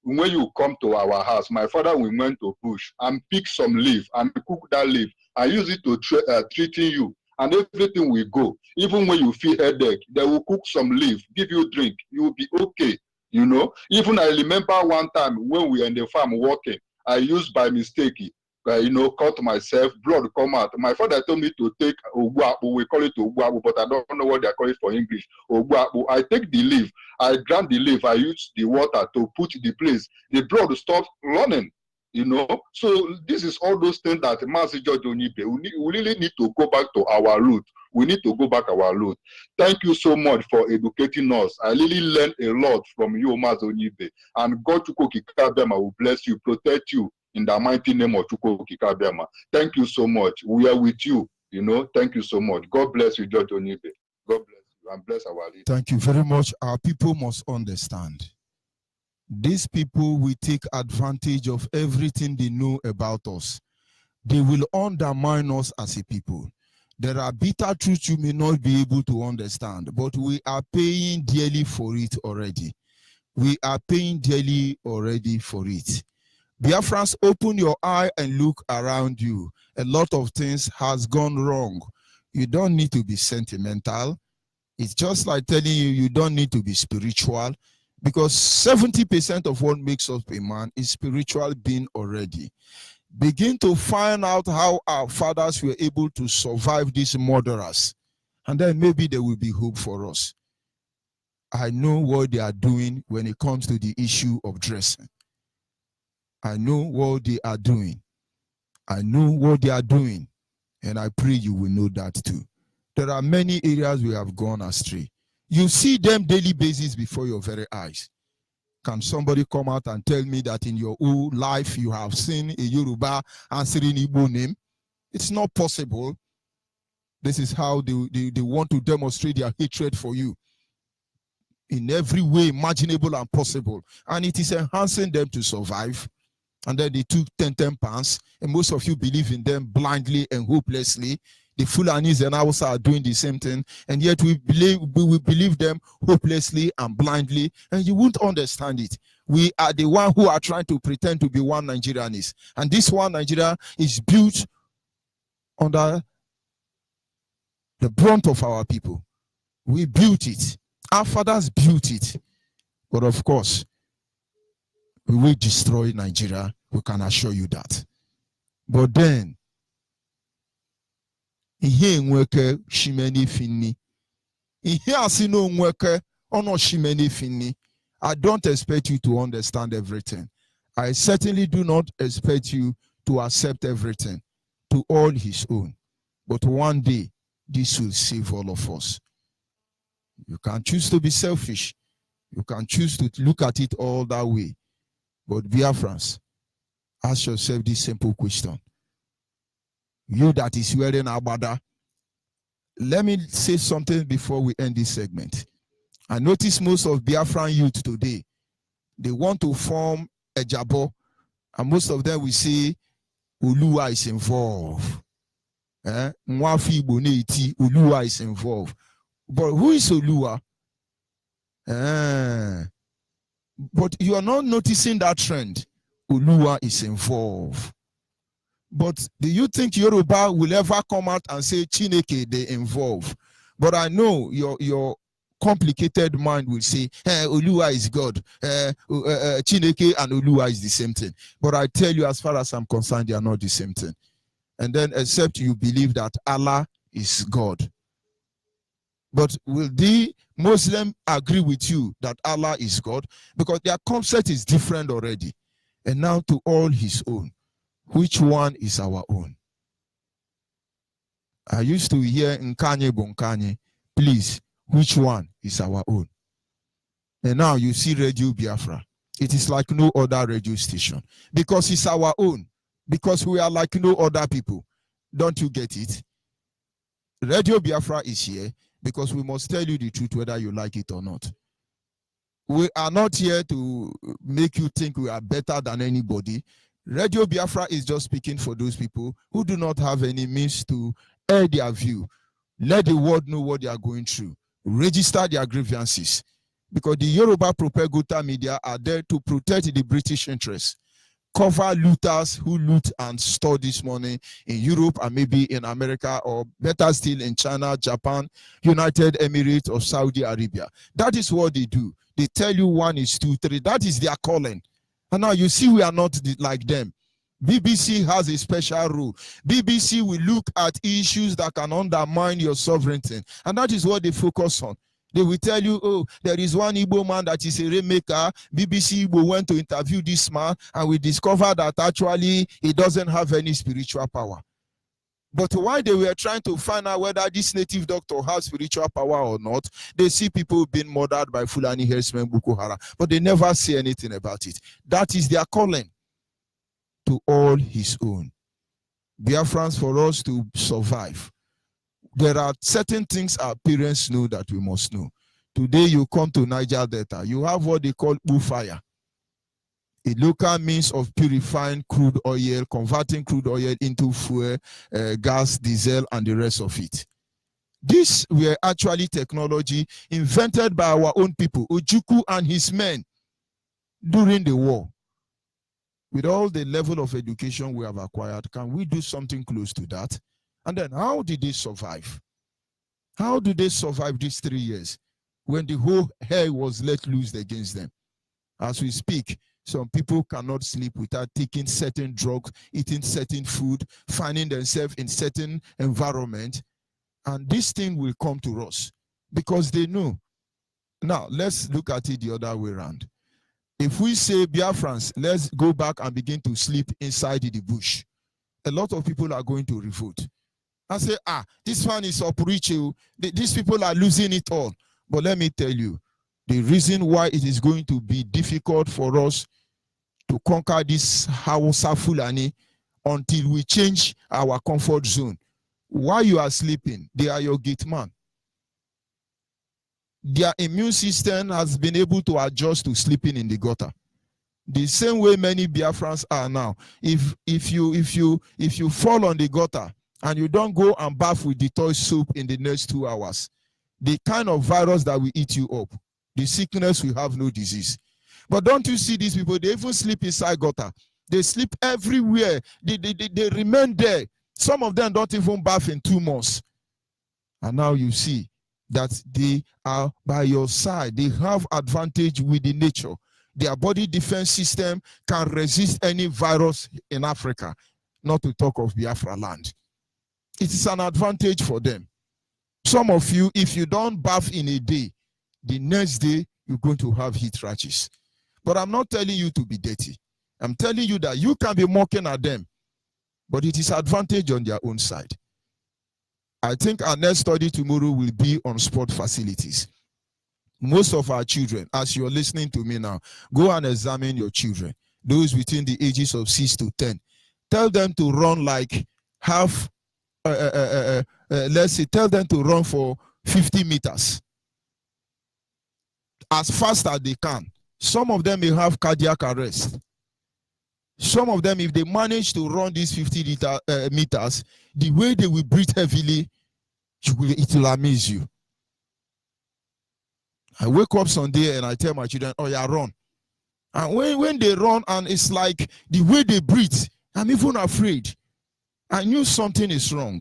S10: when you come to our house, my father, we went to bush and pick some leaf and cook that leaf and use it to treating you. And everything will go. Even when you feel headache, they will cook some leaf, give you drink, you will be okay. You know, even I remember one time when we were in the farm working, I used by mistake, cut myself, blood come out. My father told me to take ogbuapu, we call it ogbuapu, but I don't know what they call it for English. Ogbuapu. I take the leaf, I grind the leaf, I use the water to put the place. The blood stops running. You know, so this is all those things that Master George Onyibe, we really need to go back to our root. We need to go back our root. Thank you so much for educating us. I really learned a lot from you, Master Onyibe. And God Chukwukikabema will bless you, protect you in the mighty name of Chukwukikabema. Thank you so much. We are with you. You know, thank you so much. God bless you, George Onyibe. God bless you and bless our leader.
S2: Thank you very much. Our people must understand. These people will take advantage of everything they know about us. They will undermine us as a people. There are bitter truths you may not be able to understand, but we are paying dearly for it already. We are paying dearly already for it. Biafrans, open your eye and look around you. A lot of things has gone wrong. You don't need to be sentimental. It's just like telling you, you don't need to be spiritual. Because 70% of what makes us a man is spiritual being already. Begin to find out how our fathers were able to survive these murderers. And then maybe there will be hope for us. I know what they are doing when it comes to the issue of dressing. I know what they are doing. I know what they are doing. And I pray you will know that too. There are many areas we have gone astray. You see them daily basis before your very eyes. Can somebody come out and tell me that in your whole life you have seen a Yoruba answering Igbo name? It's not possible. This is how they want to demonstrate their hatred for you in every way imaginable and possible. And it is enhancing them to survive. And then they took 10 pounds, and most of you believe in them blindly and hopelessly. The Fulanis and Hausa are doing the same thing, and yet we believe them hopelessly and blindly, and you won't understand it. We are the one who are trying to pretend to be one Nigerianis, and this one Nigeria is built under the brunt of our people. We built it. Our fathers built it. But of course, we will destroy Nigeria. We can assure you that. But then, ihe nweke shimeni finni. Ihe asino nweke ono shimeni finni. I don't expect you to understand everything. I certainly do not expect you to accept everything to all his own. But one day, this will save all of us. You can choose to be selfish. You can choose to look at it all that way. But Biafrans, ask yourself this simple question. You that is wearing abada, let me say something before we end this segment. I notice most of Biafran youth today, they want to form a jabo, and most of them will say Oluwa is involved. Mwafi Boneti, Oluwa is involved. But who is Oluwa? But you are not noticing that trend. Oluwa is involved. But do you think Yoruba will ever come out and say Chineke they involve? But I know your complicated mind will say, hey, Oluwa is God. Chineke and Oluwa is the same thing. But I tell you, as far as I'm concerned, they are not the same thing. And then except you believe that Allah is God. But will the Muslim agree with you that Allah is God? Because their concept is different already. And now to all his own. Which one is our own? I used to hear Nkanye Bonkanye. Please, which one is our own? And now you see Radio Biafra. It is like no other radio station. Because it's our own. Because we are like no other people. Don't you get it? Radio Biafra is here because we must tell you the truth whether you like it or not. We are not here to make you think we are better than anybody. Radio Biafra is just speaking for those people who do not have any means to air their view. Let the world know what they are going through. Register their grievances. Because the Yoruba propaganda media are there to protect the British interests. Cover looters who loot and store this money in Europe and maybe in America, or better still in China, Japan, United Emirates, or Saudi Arabia. That is what they do. They tell you 1 is 2, 3. That is their calling. And now you see we are not like them. BBC has a special rule. BBC will look at issues that can undermine your sovereignty. And that is what they focus on. They will tell you, oh, there is one Igbo man that is a rainmaker. BBC Igbo went to interview this man, and we discovered that actually he doesn't have any spiritual power. But while they were trying to find out whether this native doctor has spiritual power or not, they see people being murdered by Fulani herdsmen, Boko Haram, but they never say anything about it. That is their calling. To all his own. Biafrans, for us to survive, there are certain things our parents know that we must know. Today you come to Niger Delta, you have what they call fire, a local means of purifying crude oil, converting crude oil into fuel, gas, diesel, and the rest of it. These were actually technology invented by our own people, Ojukwu and his men, during the war. With all the level of education we have acquired, can we do something close to that? And then how did they survive? How did they survive these 3 years when the whole hell was let loose against them? As we speak, some people cannot sleep without taking certain drugs, eating certain food, finding themselves in certain environment. And this thing will come to us because they know. Now, let's look at it the other way around. If we say, Biafrans, let's go back and begin to sleep inside the bush, a lot of people are going to revolt. And say, this one is up ritual. These people are losing it all. But let me tell you, the reason why it is going to be difficult for us to conquer this Hausa Fulani until we change our comfort zone. While you are sleeping, they are your gate man. Their immune system has been able to adjust to sleeping in the gutter. The same way many Biafrans are now. If you fall on the gutter and you don't go and bath with Dettol soap in the next 2 hours, the kind of virus that will eat you up, the sickness will have no disease. But don't you see these people? They even sleep inside gutter. They sleep everywhere. They remain there. Some of them don't even bath in 2 months. And now you see that they are by your side. They have advantage with the nature. Their body defense system can resist any virus in Africa, not to talk of Biafra land. It is an advantage for them. Some of you, if you don't bath in a day, the next day you're going to have heat rashes. But I'm not telling you to be dirty. I'm telling you that you can be mocking at them, but it is advantage on their own side. I think our next study tomorrow will be on sport facilities. Most of our children, as you're listening to me now, go and examine your children, those between the ages of 6 to 10. Tell them to run like half, let's say, tell them to run for 50 meters. as fast as they can. Some of them may have cardiac arrest. Some of them, if they manage to run these 50 meters, the way they will breathe heavily, it will amaze you. I wake up Sunday and I tell my children, oh yeah, run. And when they run and it's like the way they breathe, I'm even afraid. I knew something is wrong.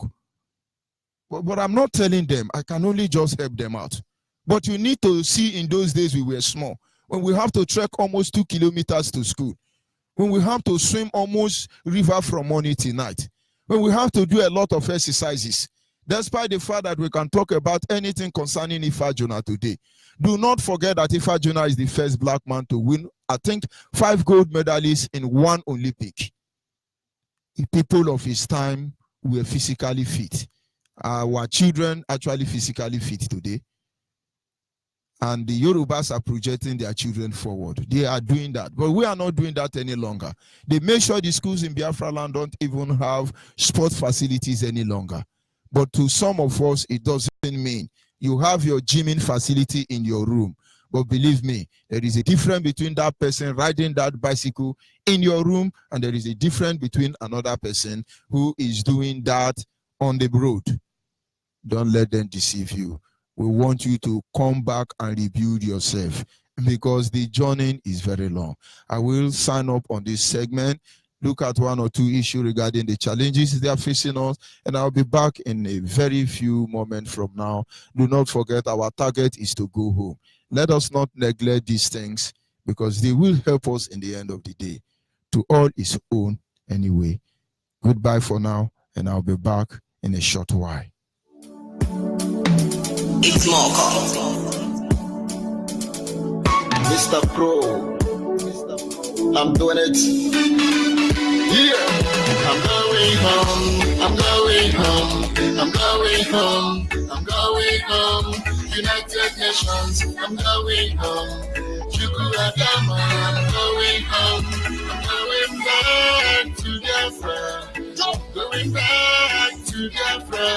S2: But I'm not telling them. I can only just help them out. But you need to see, in those days we were small, when we have to trek almost 2 kilometers to school, when we have to swim almost river from morning till night, when we have to do a lot of exercises, despite the fact that we can talk about anything concerning Ifa Jonah today. Do not forget that Ifa Jonah is the first black man to win, I think, 5 gold medals in one Olympic. The people of his time were physically fit. Our children actually physically fit today. And the Yorubas are projecting their children forward. They are doing that. But we are not doing that any longer. They make sure the schools in Biafra land don't even have sports facilities any longer. But to some of us, it doesn't mean you have your gymming facility in your room. But believe me, there is a difference between that person riding that bicycle in your room, and there is a difference between another person who is doing that on the road. Don't let them deceive you. We want you to come back and rebuild yourself, because the journey is very long. I will sign up on this segment, look at 1 or 2 issues regarding the challenges they are facing us, and I'll be back in a very few moments from now. Do not forget, our target is to go home. Let us not neglect these things, because they will help us in the end of the day. To all his own anyway. Goodbye for now, and I'll be back in a short while.
S11: It's more Mr. Pro, I'm doing it. Yeah, I'm going home, I'm going home, I'm going home, I'm going home. United Nations, I'm going home. Chukwuadama, I'm going home. I'm going back to Biafra. Going back to Biafra,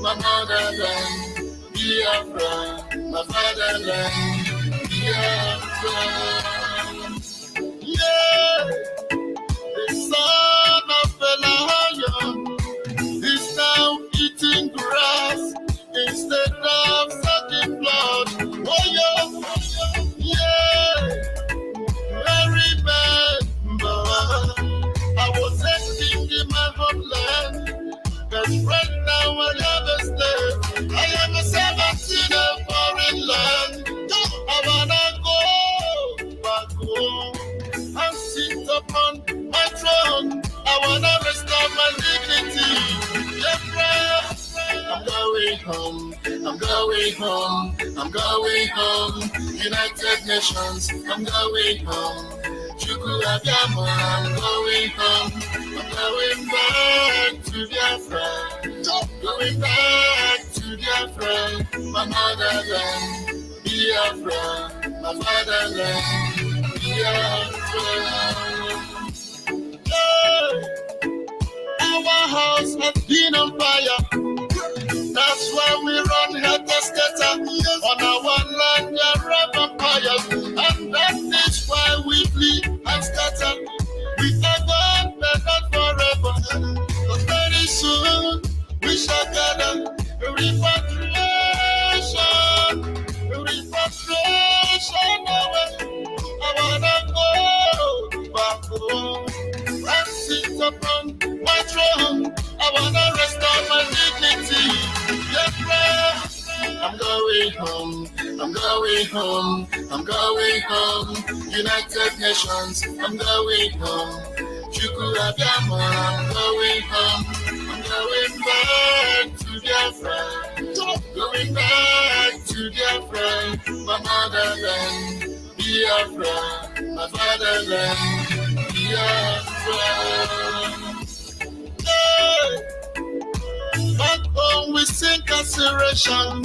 S11: my motherland. Biafra, my fatherland, Biafra. Yeah, the son of Elion is now eating grass instead of sucking blood. Oh yeah, remember I was acting in my homeland, but right now I never stay. I am a servant in a foreign land. I wanna go back home and sit upon my throne. I wanna restore my dignity. I'm going home, I'm going home, I'm going home. United Nations, I'm going home. Chukwuadama, I'm going home. I'm going back to Biafra. Going back to Biafra, my motherland. Biafra, my fatherland. Biafra. Our house has been on fire. That's why we run helter-skelter on our land, the vampires. And that is why we flee and scatter. We are gone, but not forever. But very soon we shall gather. Repatriation away. I wanna go back home and sit upon my throne. I wanna restore my dignity. I'm going home, I'm going home, I'm going home. United Nations, I'm going home. Chukwuadama, I'm going home. I'm going back to Biafra. Going back to Biafra, my motherland. Biafra, my fatherland. Biafra. Back home we sing consideration.